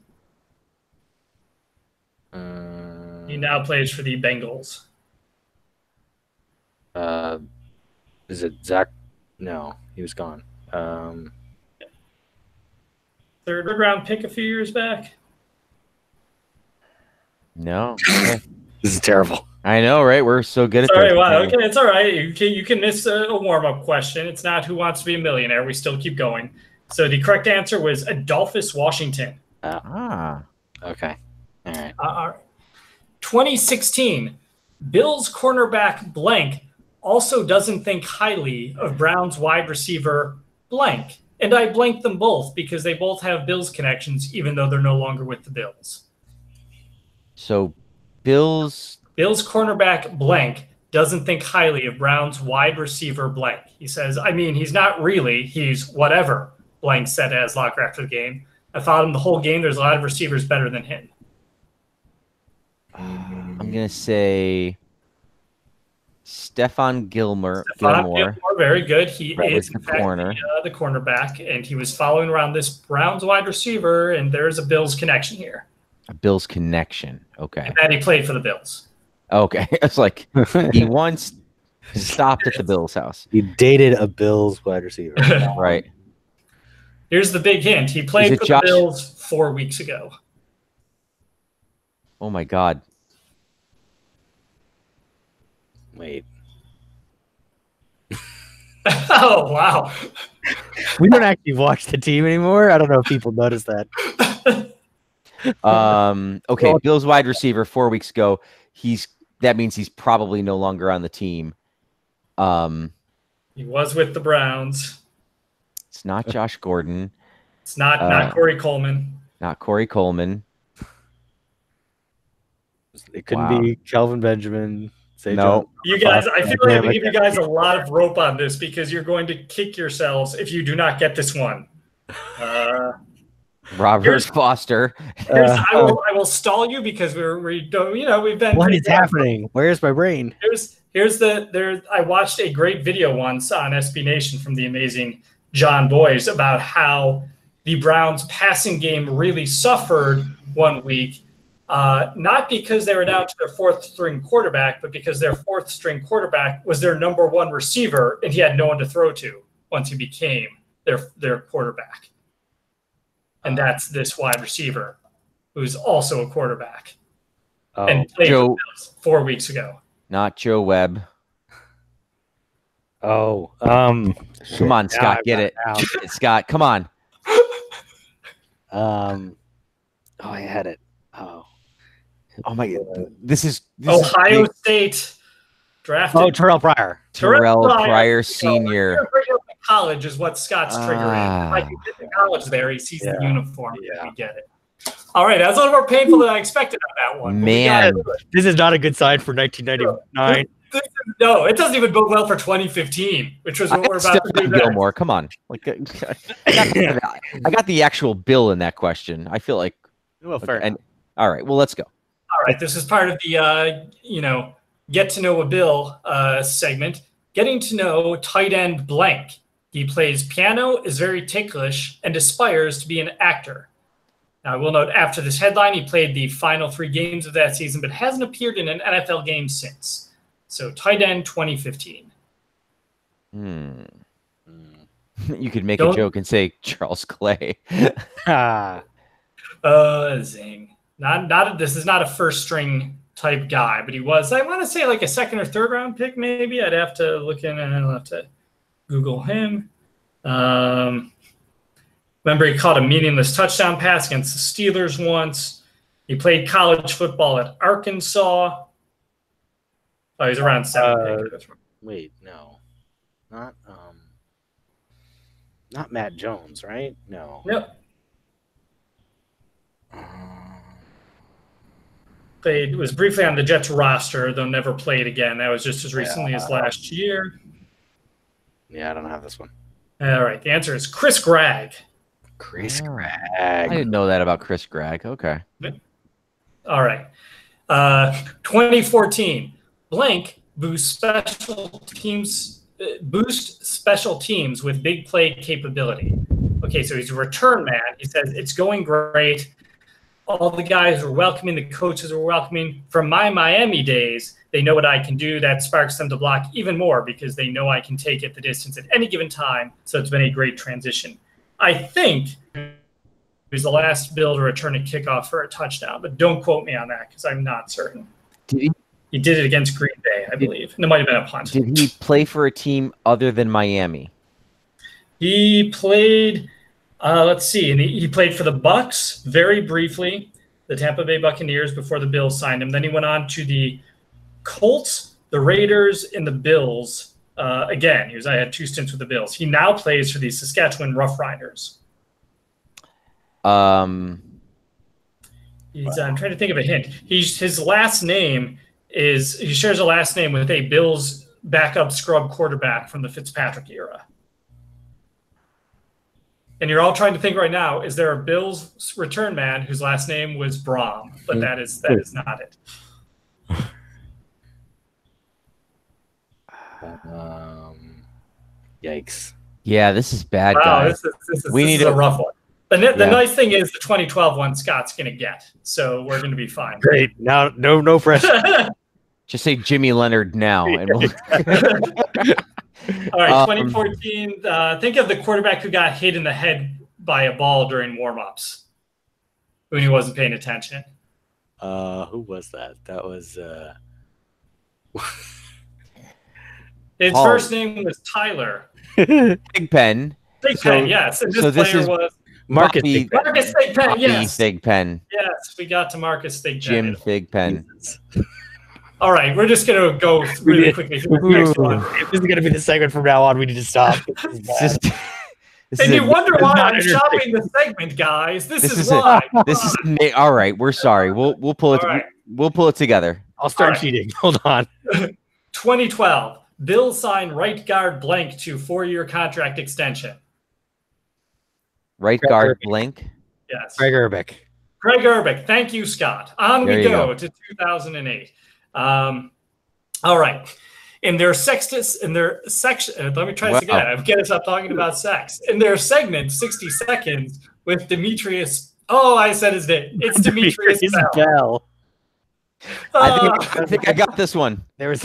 He now plays for the Bengals. Is it Zach? No, he was gone. Third round pick a few years back. No. This is terrible. I know, right? We're so good at this. Wow. Okay, it's all right. You can miss a warm-up question. It's not Who Wants to Be a Millionaire. We still keep going. So the correct answer was Adolphus Washington. Okay. All right. All right. 2016, Bills cornerback blank also doesn't think highly of Browns wide receiver blank. And I blanked them both because they both have Bills connections, even though they're no longer with the Bills. So Bills cornerback blank doesn't think highly of Browns wide receiver blank. He says, he's not really. He's whatever, blank said as Locker after the game. I thought him the whole game. There's a lot of receivers better than him. I'm going to say Stephon Gilmore. Very good. He is the corner. The cornerback, and he was following around this Browns wide receiver, and there's a Bills connection here. A Bills connection. Okay. And then he played for the Bills. Okay. It's like he once stopped at the Bills' house. He dated a Bills wide receiver. Right. Here's the big hint. He played it for Josh- the Bills 4 weeks ago. Oh my God. Wait. Oh, wow. We don't actually watch the team anymore. I don't know if people notice that. Okay, Well- Bills wide receiver 4 weeks ago. That means he's probably no longer on the team. He was with the Browns. It's not Josh Gordon, It's not Corey Coleman. not Corey Coleman. It couldn't Wow. be Kelvin Benjamin. No. You guys, I feel like I'm going to give you guys a lot of rope on this because you're going to kick yourselves if you do not get this one. Robert Foster. I will stall you because we don't, we've been. What is happening? Where's my brain? I watched a great video once on SB Nation from the amazing John Boyce about how the Browns passing game really suffered 1 week. Not because they were down to their fourth string quarterback, but because their fourth string quarterback was their number one receiver and he had no one to throw to once he became their quarterback. And that's this wide receiver who's also a quarterback and played for the Bills 4 weeks ago. Not Joe Webb. Oh, Come on, Scott, get it. Scott, come on. I had it. Oh my God. This is Ohio big. State drafted. Oh, Terrell Pryor. Terrell Pryor Sr. College is what Scott's triggering. Like he did in college there, he sees the uniform. Yeah. We get it. All right, that's a little more painful than I expected on that one. Man. This is not a good sign for 1999. No, it doesn't even bode well for 2015, which was what we're about to do next. Gilmore, come on. Like, I got the actual bill in that question. I feel like. Well, fair enough. All right, well, let's go. All right, this is part of the get to know a Bill segment. Getting to know tight end blank. He plays piano, is very ticklish, and aspires to be an actor. Now, I will note after this headline, he played the final 3 games of that season, but hasn't appeared in an NFL game since. So, tight end 2015. You could make a joke and say Charles Clay. Zing. This is not a first string type guy, but he was, I want to say, like a second or third round pick, maybe. I'd have to look in and I'll have to Google him. Remember, he caught a meaningless touchdown pass against the Steelers once. He played college football at Arkansas. Oh, he's around 7. Wait, no. Not Matt Jones, right? No. Nope. Was briefly on the Jets roster, though never played again. That was just as recently as last year. Yeah, I don't have this one. All right, the answer is Chris Gregg. Chris I Gregg. didn't know that about Chris Gregg. Okay. All right. 2014, blank boost special teams with big play capability. Okay, so he's a return man. He says it's going great. All the guys are welcoming. The coaches are welcoming. From my Miami days, they know what I can do. That sparks them to block even more because they know I can take it the distance at any given time. So it's been a great transition. I think he was the last Bill to return a kickoff for a touchdown, but don't quote me on that because I'm not certain. Did He did it against Green Bay, I believe. And it might have been a punt. Did he play for a team other than Miami? He played, let's see, and he played for the Bucks very briefly, the Tampa Bay Buccaneers before the Bills signed him. Then he went on to the Colts, the Raiders, and the Bills. Again, I had 2 stints with the Bills. He now plays for the Saskatchewan Roughriders. I'm trying to think of a hint. His last name is, he shares a last name with a Bills backup scrub quarterback from the Fitzpatrick era. And you're all trying to think right now, is there a Bills return man whose last name was Braum? But that is not it. Yikes. Yeah, this is bad, Wow, guys. this is a rough one. The nice thing is the 2012 one Scott's going to get, so we're going to be fine. Great. Now, no pressure. Just say Jimmy Leonard now. And we'll... All right, 2014. Think of the quarterback who got hit in the head by a ball during warm-ups when he wasn't paying attention. Who was that? That was his Paul. first name was Tyler. Big Pen. Big Pen, yes. And this player was Marcus. Buffy- Marcus Big Pen, Buffy yes. Big Pen. Yes, we got to Marcus Big Pen. Jim Big Pen. All right, we're just going to go really quickly through the next one. If this is going to be the segment from now on, we need to stop. It's just- this And is you a- wonder why not I'm shopping the segment, guys. This is why. all right. We're sorry. We'll pull it. All right. We'll pull it together. I'll start All right. cheating. Hold on. 2012. Bills signed right guard blank to 4-year contract extension. Right Greg guard Urban. blank. Yes. Greg Urbick. Greg Urbick. Thank you, Scott. On There we you go go. to 2008. All right. In their section, let me try this again. I'm getting stop talking about sex. In their segment, 60 Seconds with Demetrius. Oh, I said his name. It's Demetrius Bell. Bell. I think I got this one. There was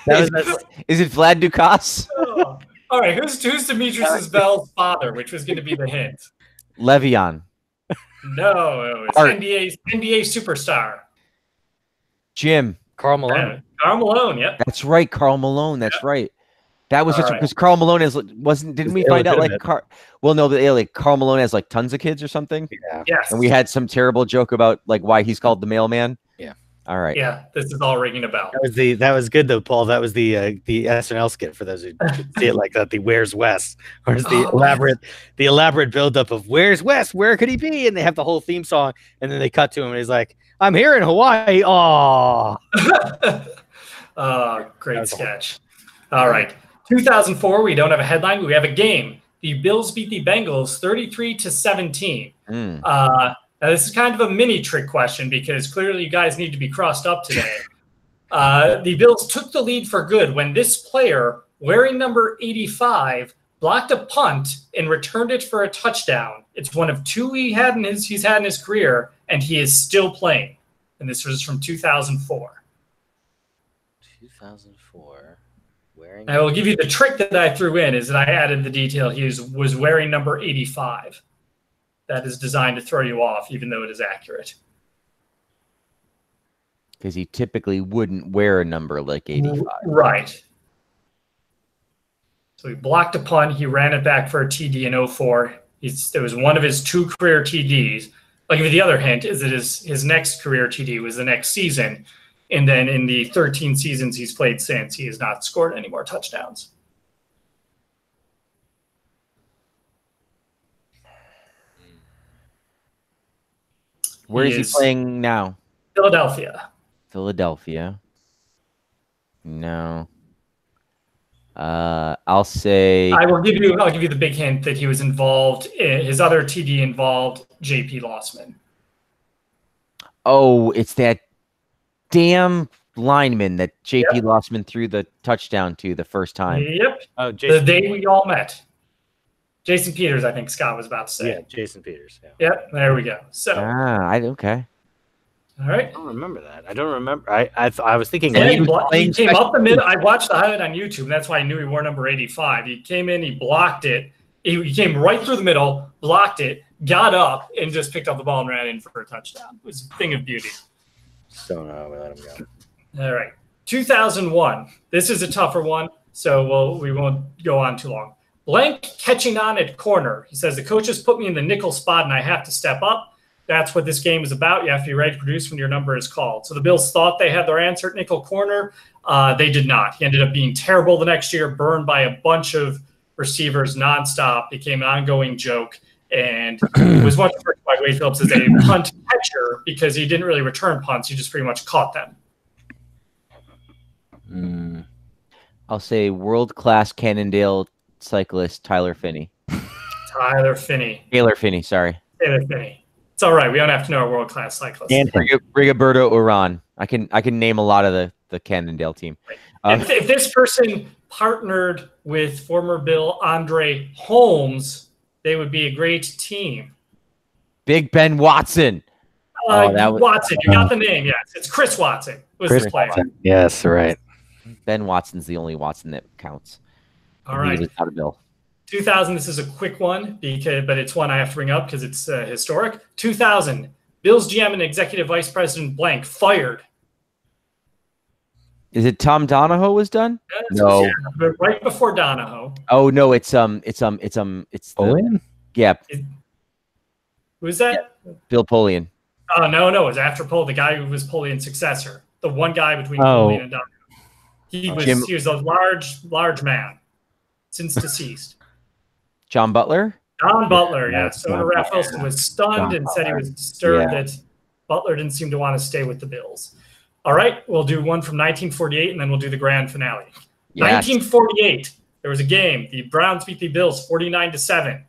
Is it Vlad Dukas? Oh. All right. Who's Demetrius Bell's father, which was going to be the hint? Le'Veon. No, it was Art. NBA superstar. Jim. Carl Malone. Karl Malone, yep. That's right. Carl Malone. That's right. That was All such right. because Carl Malone wasn't. Didn't we It's find out like illegitimate. Well, no, like Carl Malone has like tons of kids or something, Yeah. Yes. and we had some terrible joke about like why he's called the mailman. Yeah. All right. Yeah, this is all ringing a bell. That was good though, Paul. That was the SNL skit for those who see it like that. The Where's Wes, or it's the elaborate buildup of Where's Wes? Where could he be? And they have the whole theme song, and then they cut to him, and he's like, "I'm here in Hawaii." Oh, Great That's sketch. All right. 2004, we don't have a headline. We have a game. The Bills beat the Bengals 33-17. Mm. Now, this is kind of a mini trick question because clearly you guys need to be crossed up today. The Bills took the lead for good when this player, wearing number 85, blocked a punt and returned it for a touchdown. It's one of two he's had in his career, and he is still playing. And this was from 2004. 2004. Wearing. I will give you the trick that I threw in is that I added the detail he was wearing number 85. That is designed to throw you off, even though it is accurate. Because he typically wouldn't wear a number like 85. Right. So he blocked a punt. He ran it back for a TD in 04. It was one of his 2 career TDs. I'll give you the other hint is that his next career TD was the next season. And then in the 13 seasons he's played since, he has not scored any more touchdowns. Where is he is- playing now? Philadelphia. Philadelphia. No. I'll say I'll give you the big hint that he was involved. His other TD involved JP Lossman. it's that damn lineman that JP Lossman threw the touchdown to the first time. Yep. Oh, The Jason. day we all met. Jason Peters, I think Scott was about to say. Yeah, Jason Peters. Yeah. Yep. There we go. So, Okay. all right. I don't remember that. I don't remember. I was thinking Yeah, when he, he was he playing came special up the middle. I watched the highlight on YouTube, and that's why I knew he wore number 85. He came in, he blocked it. He came right through the middle, blocked it, got up, and just picked up the ball and ran in for a touchdown. It was a thing of beauty. So no, we let him go. All right. 2001. This is a tougher one, so we won't go on too long. Blank catching on at corner. He says, the coaches put me in the nickel spot, and I have to step up. That's what this game is about. You have to be ready to produce when your number is called. So the Bills thought they had their answer at nickel corner. They did not. He ended up being terrible the next year, burned by a bunch of receivers nonstop, became an ongoing joke, and was much referred to by Wade Phillips as a punt catcher because he didn't really return punts. He just pretty much caught them. I'll say world-class Cannondale cyclist Tyler Finney. Taylor Finney. Sorry. Taylor Finney. It's all right. We don't have to know a world-class cyclist. Rigoberto Urán. I can name a lot of the Cannondale team. If this person partnered with former Bill Andre Holmes, they would be a great team. Big Ben Watson. Watson. You got the name. Yes, it's Chris Watson. Was Chris this player? Watson. Yes, right. Ben Watson's the only Watson that counts. All right. He was not a Bill. 2000. This is a quick one, but it's one I have to bring up because it's historic. 2000. Bills GM and executive vice president blank fired. Is it Tom Donahoe was done? No, but right before Donahoe. Oh no, it's Polian? Yeah. Who's that? Bill Polian. Oh no, it was after Polian, the guy who was Polian's successor, the one guy between Polian and Donahoe. He was a large man, since deceased. John Butler. John Butler, yeah. So Ralph Wilson was stunned and said he was disturbed that Butler didn't seem to want to stay with the Bills. All right, we'll do one from 1948, and then we'll do the grand finale. Yes. 1948, there was a game. The Browns beat the Bills 49-7.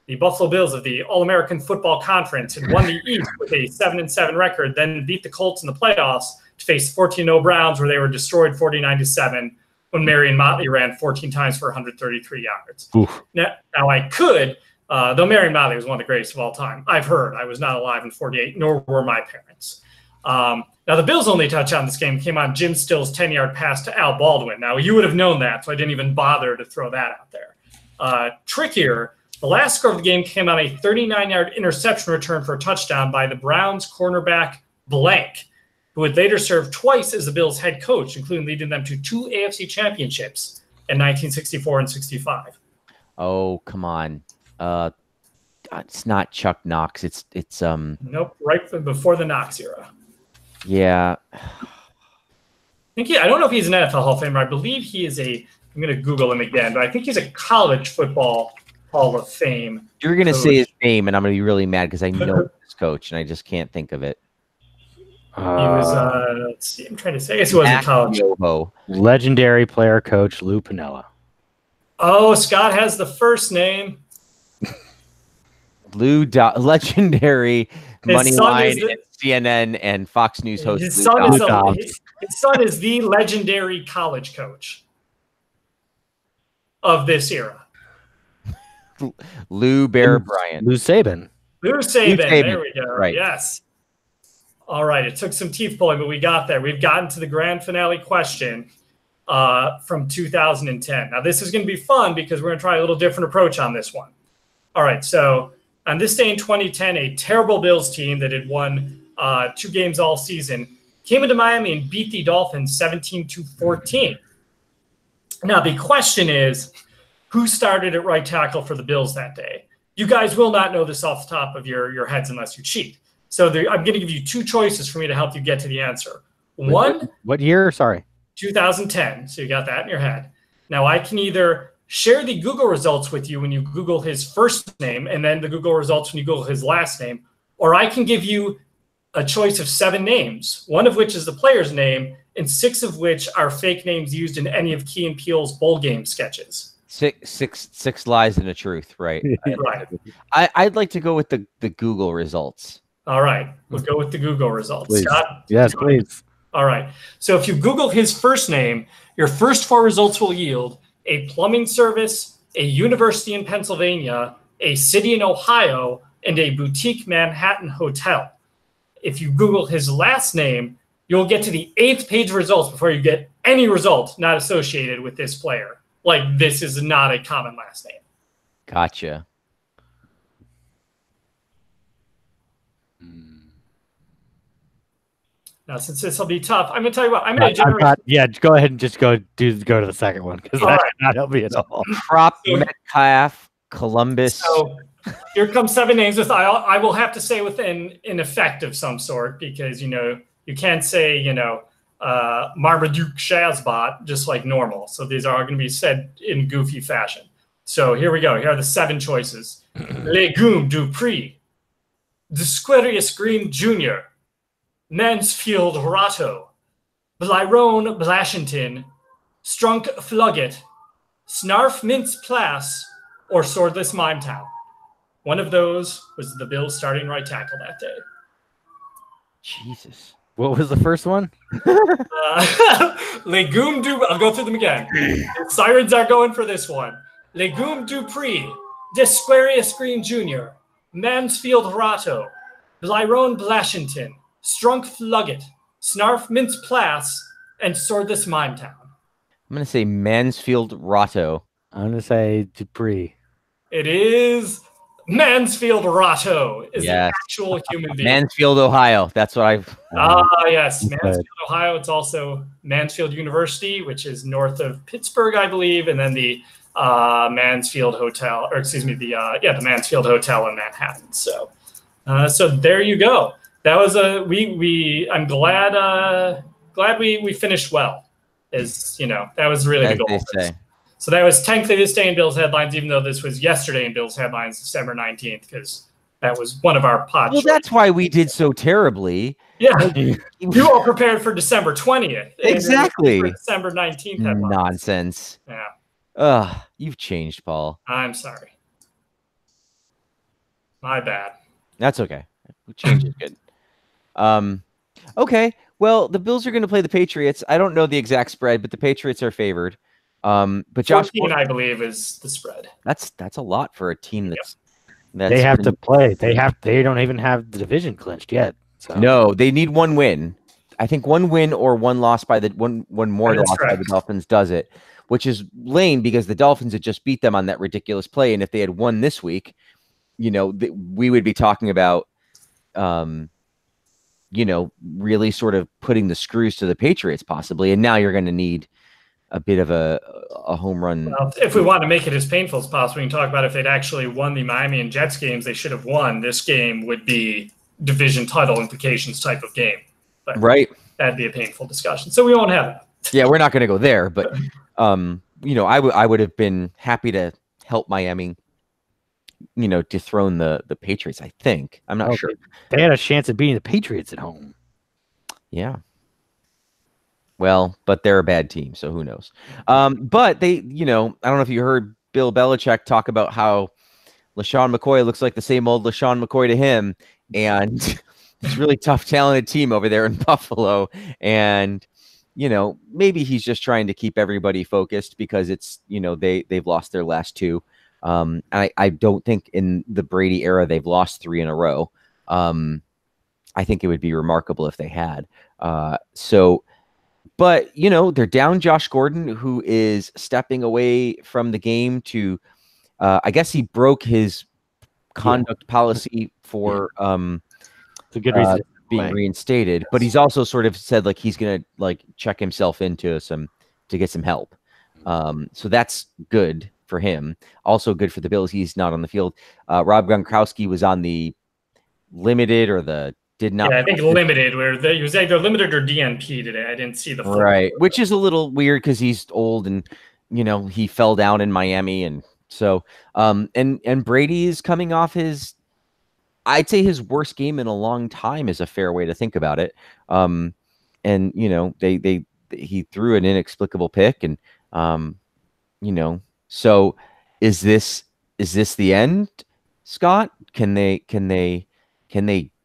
The Buffalo Bills of the All-American Football Conference had won the East with a 7-7 record, then beat the Colts in the playoffs to face 14-0 Browns, where they were destroyed 49-7 when Marion Motley ran 14 times for 133 yards. Now I could, though Marion Motley was one of the greatest of all time. I've heard. I was not alive in 48, nor were my parents. Now, the Bills' only touchdown this game came on Jim Still's 10-yard pass to Al Baldwin. Now, you would have known that, so I didn't even bother to throw that out there. Trickier, the last score of the game came on a 39-yard interception return for a touchdown by the Browns cornerback blank, who would later serve twice as the Bills' head coach, including leading them to 2 AFC championships in 1964 and 65. Oh, come on. It's not Chuck Knox. It's Nope, right before the Knox era. Yeah. I don't know if he's an NFL Hall of Famer. I believe he is I'm going to Google him again, but I think he's a college football Hall of Fame. You're going to say his name, and I'm going to be really mad because I know this coach, and I just can't think of it. He was, let's see, I'm trying to say, I guess he wasn't college. Legendary player coach Lou Piniella. Oh, Scott has the first name. Legendary Moneyline and CNN and Fox News host. His son is the legendary college coach of this era. Lou Bear Bryant. Lou Saban. Lou Saban. There we go. Right. Yes. All right. It took some teeth pulling, but we got there. We've gotten to the grand finale question from 2010. Now, this is going to be fun because we're going to try a little different approach on this one. All right. So, on this day in 2010, a terrible Bills team that had won 2 games all season came into Miami and beat the Dolphins 17-14. Now, the question is, who started at right tackle for the Bills that day? You guys will not know this off the top of your heads unless you cheat. So I'm going to give you 2 choices for me to help you get to the answer. One. What year? Sorry. 2010. So you got that in your head. Now, I can either share the Google results with you when you Google his first name and then the Google results when you Google his last name, or I can give you a choice of 7 names, one of which is the player's name and 6 of which are fake names used in any of Key and Peele's bowl game sketches. Six lies and a truth, right? Right. I'd like to go with the Google results. All right. We'll go with the Google results. Please. Scott? Yes, please. All right. So if you Google his first name, your first 4 results will yield a plumbing service, a university in Pennsylvania, a city in Ohio, and a boutique Manhattan hotel. If you Google his last name, you'll get to the 8th page of results before you get any result not associated with this player. Like, this is not a common last name. Gotcha. Now, since this will be tough, I'm going to tell you what. I'm going to generate. Go ahead and just go to the second one because that should not help me at all. Prop Metcalf, Columbus. So here comes 7 names. I will have to say with an effect of some sort because, you can't say, Marmaduke Shazbot just like normal. So these are going to be said in goofy fashion. So here we go. Here are the 7 choices. Legume Dupree, Disquarius Green Jr., Mansfield Horato, Blyrone Blashington, Strunk Fluggett, Snarf Mintz Plass, or Swordless Mimetown. One of those was the Bills starting right tackle that day. Jesus. What was the first one? Legume Dupree. I'll go through them again. Sirens are going for this one. Legume Dupree, Disquarius Green Jr., Mansfield Horato, Blyrone Blashington, Strunk Fluggett, Snarf Mince Plass, and Sorthus Mimetown. I'm going to say Mansfield Rotto. I'm going to say Dupree. It is Mansfield Rotto is Yes. an actual human being. Mansfield, Ohio. That's what I've... Yes, Mansfield, Ohio. It's also Mansfield University, which is north of Pittsburgh, I believe, and then the Mansfield Hotel, or excuse me, the Mansfield Hotel in Manhattan. So there you go. That was I'm glad we finished well. That was really the goal. So that was technically this day in Bill's headlines, even though this was yesterday in Bill's headlines, December 19th, because that was one of our pod. Well, that's why we did so terribly. Yeah, you all prepared for December 20th. Exactly. For December 19th headlines. Nonsense. Yeah. You've changed, Paul. I'm sorry. My bad. That's okay. We changed it good. Okay. Well, the Bills are going to play the Patriots. I don't know the exact spread, but the Patriots are favored. But Josh, 14, I believe, is the spread. That's a lot for a team that's they have to play. They don't even have the division clinched yet. So. No, they need one win. I think one win or one loss by the one more loss by the Dolphins does it, which is lame because the Dolphins had just beat them on that ridiculous play, and if they had won this week, we would be talking about, really sort of putting the screws to the Patriots possibly, and now you're going to need a bit of a home run. Well, if we want to make it as painful as possible, we can talk about if they'd actually won the Miami and Jets games they should have won. This game would be division title implications type of game. But right. That'd be a painful discussion. So we won't have that. Yeah, we're not going to go there. But, I would have been happy to help Miami, dethrone the Patriots, I think. I'm not sure. They had a chance of beating the Patriots at home. Yeah. Well, but they're a bad team, so who knows? But they, I don't know if you heard Bill Belichick talk about how LaShawn McCoy looks like the same old LaShawn McCoy to him, and it's really tough, talented team over there in Buffalo. And, maybe he's just trying to keep everybody focused because it's, they've lost their last two. I don't think in the Brady era they've lost 3 in a row. I think it would be remarkable if they had. But, they're down Josh Gordon, who is stepping away from the game to, I guess he broke his conduct policy for it's a good reason being reinstated. But he's also sort of said he's going to check himself into to get some help. So that's good for him. Also good for the Bills. He's not on the field. Rob Gronkowski was on the limited or the did not. Yeah, I think limited, where he was either limited or DNP today. I didn't see the full right, which is a little weird because he's old and he fell down in Miami, and so and Brady is coming off I'd say his worst game in a long time is a fair way to think about it. And he threw an inexplicable pick, and so is this the end, Scott? Can they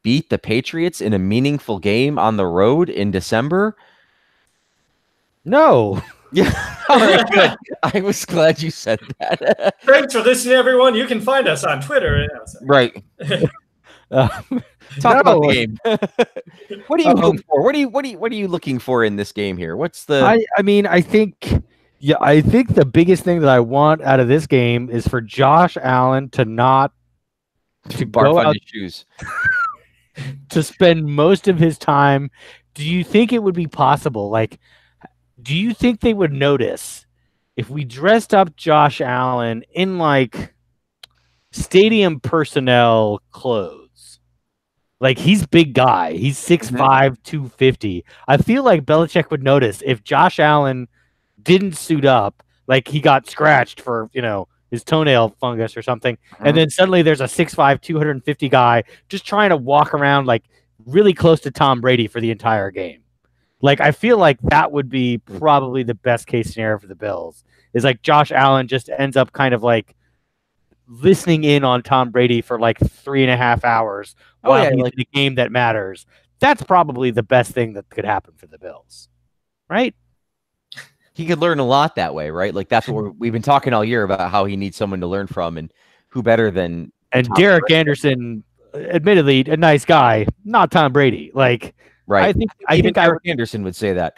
beat the Patriots in a meaningful game on the road in December? No. Yeah. All right, good. I was glad you said that. Thanks for listening, everyone. You can find us on Twitter. Right. Talk about the game. What are you looking for? What are you looking for in this game here? What's the? I think the biggest thing that I want out of this game is for Josh Allen to barf on his shoes. To spend most of his time. Do you think it would be possible? Do you think they would notice if we dressed up Josh Allen in stadium personnel clothes? He's big guy. He's 6'5", 250. I feel like Belichick would notice if Josh Allen didn't suit up, he got scratched for, his toenail fungus or something. And then suddenly there's a 6'5", 250 guy just trying to walk around really close to Tom Brady for the entire game. I feel like that would be probably the best case scenario for the Bills is Josh Allen just ends up kind of listening in on Tom Brady for 3.5 hours while he's in the game that matters. That's probably the best thing that could happen for the Bills. Right? He could learn a lot that way, right? That's what we've been talking all year about, how he needs someone to learn from, and who better than Derek Anderson admittedly a nice guy, not Tom Brady. Like, Right. I think Derek Anderson would say that.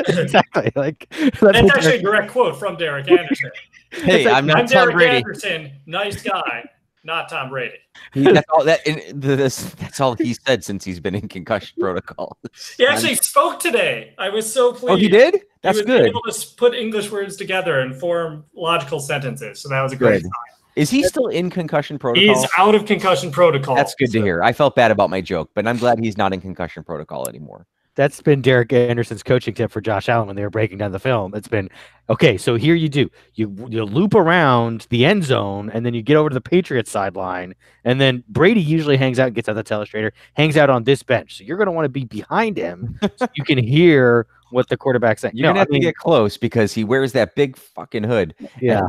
exactly. Like that's actually a direct quote from Derek Anderson. Hey, I'm not Tom Derek Brady. Anderson, nice guy, not Tom Brady. That's all he said since he's been in concussion protocol. He actually spoke today. I was so pleased. Oh, he did? That's good. He was able to put English words together and form logical sentences. So that was a great sign. Is he still in concussion protocol? He's out of concussion protocol. That's good to hear. I felt bad about my joke, but I'm glad he's not in concussion protocol anymore. That's been Derek Anderson's coaching tip for Josh Allen when they were breaking down the film. It's been, okay, so here you do. You loop around the end zone, and then you get over to the Patriots sideline, and then Brady usually hangs out, gets out the telestrator, hangs out on this bench. So you're going to want to be behind him so you can hear what the quarterback's saying. You're going to have to get close because he wears that big fucking hood. Yeah.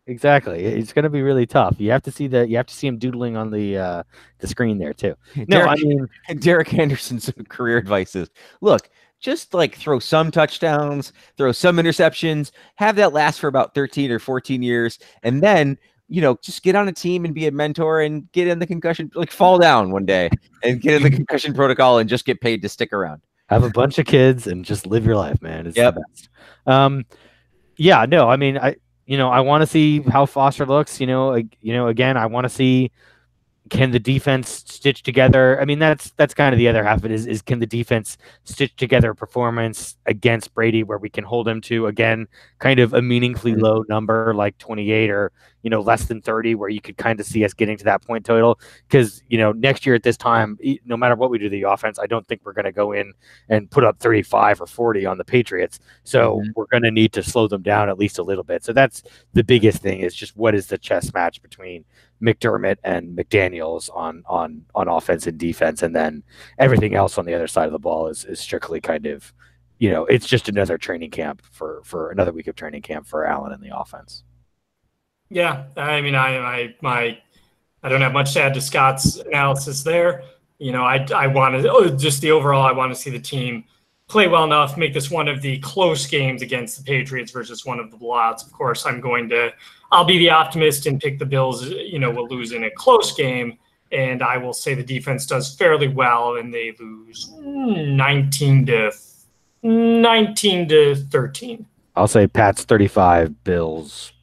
Exactly. It's going to be really tough. You have to see him doodling on the screen there too. No, Derek Anderson's career advice is, look, just like throw some touchdowns, throw some interceptions, have that last for about 13 or 14 years, and then, just get on a team and be a mentor and get in the concussion, like fall down one day and get in the concussion protocol and just get paid to stick around. Have a bunch of kids and just live your life, man. It's the best. I want to see how Foster looks. Again, I want to see, can the defense stitch together? I mean, that's kind of the other half of it is can the defense stitch together a performance against Brady where we can hold him to, again, kind of a meaningfully low number like 28 or, less than 30, where you could kind of see us getting to that point total. Because, next year at this time, no matter what we do to the offense, I don't think we're going to go in and put up 35 or 40 on the Patriots. So we're going to need to slow them down at least a little bit. So that's the biggest thing, is just what is the chess match between McDermott and McDaniels on offense and defense, and then everything else on the other side of the ball is strictly kind of, it's just another training camp for another week of training camp for Allen and the offense. Yeah, I mean, I don't have much to add to Scott's analysis there. I want to just the overall. I want to see the team play well enough, make this one of the close games against the Patriots versus one of the blowouts. Of course, I'll be the optimist and pick the Bills, will lose in a close game. And I will say the defense does fairly well and they lose 19 to 13. I'll say Pats 35, Bills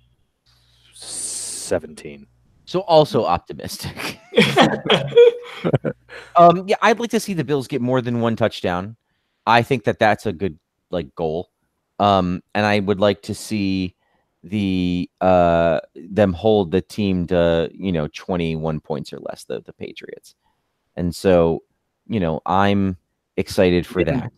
17. So also optimistic. I'd like to see the Bills get more than one touchdown. I think that's a good goal. And I would like to see them hold the team to 21 points or less, the Patriots. And so I'm excited for that.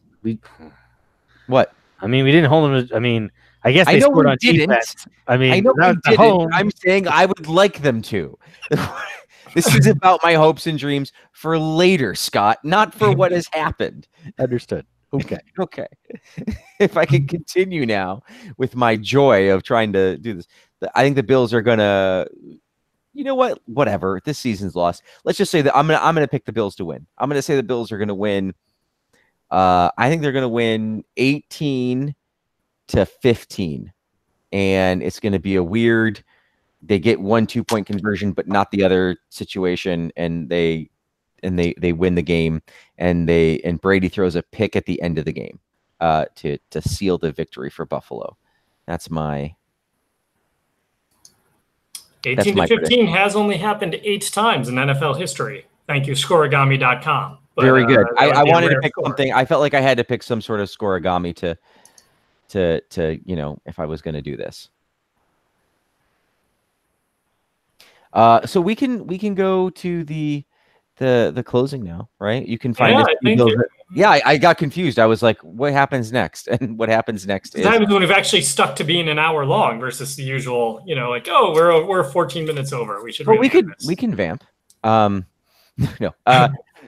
What? I mean, we didn't hold them. I mean, I guess they scored on defense. I mean, I know we didn't. I'm saying I would like them to. This is about my hopes and dreams for later, Scott, not for what has happened. Understood. Okay. Okay. If I can continue now with my joy of trying to do this, I think the Bills are gonna. You know what? Whatever. This season's lost. Let's just say that I'm gonna pick the Bills to win. I'm gonna say the Bills are gonna win. I think they're gonna win 18-15, and it's gonna be a weird. They get 1 2-point conversion, but not the other situation, and they win the game, and Brady throws a pick at the end of the game to seal the victory for Buffalo. That's my 18 to 15 has only happened 8 times in NFL history. Thank you, scoreagami.com. Very good. I wanted to pick something. I felt like I had to pick some sort of scoreagami to if I was going to do this. So we can go to the closing now, right? You can find I got confused. I was like, what happens next? And what happens next is when we've actually stuck to being an hour long versus the usual, we're 14 minutes over. We should. Well, we can vamp. No.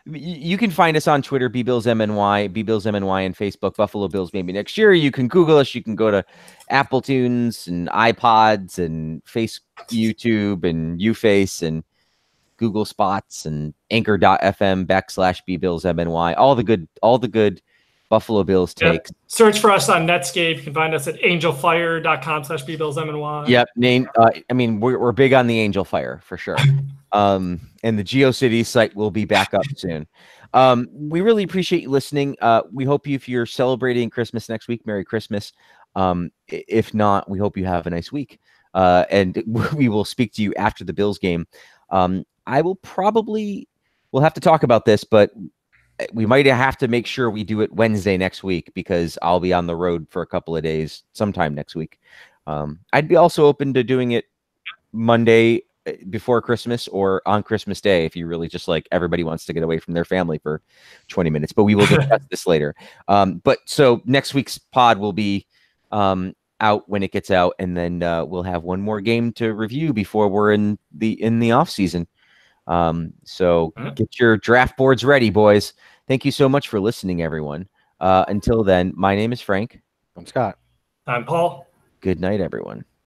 You can find us on Twitter, BBillsMNY, BBillsMNY, and Facebook, Buffalo Bills Maybe Next Year. You can Google us. You can go to Apple Tunes and iPods and YouTube and UFace and Google Spots and Anchor.fm /BBillsMNY. All the good Buffalo Bills Yep. takes. Search for us on Netscape. You can find us at angelfire.com/bbillsmny. Yep. Name. I mean, we're big on the Angel Fire for sure. And the GeoCities site will be back up soon. We really appreciate you listening. We hope if you're celebrating Christmas next week, Merry Christmas. If not, we hope you have a nice week. And we will speak to you after the Bills game. We'll have to talk about this, but we might have to make sure we do it Wednesday next week because I'll be on the road for a couple of days sometime next week. I'd be also open to doing it Monday before Christmas or on Christmas Day if you really just like everybody wants to get away from their family for 20 minutes, but we will discuss this later. But so next week's pod will be out when it gets out, and then we'll have one more game to review before we're in the off season. So get your draft boards ready, boys. Thank you so much for listening, everyone. Until then, my name is Frank. I'm Scott. I'm Paul. Good night, everyone.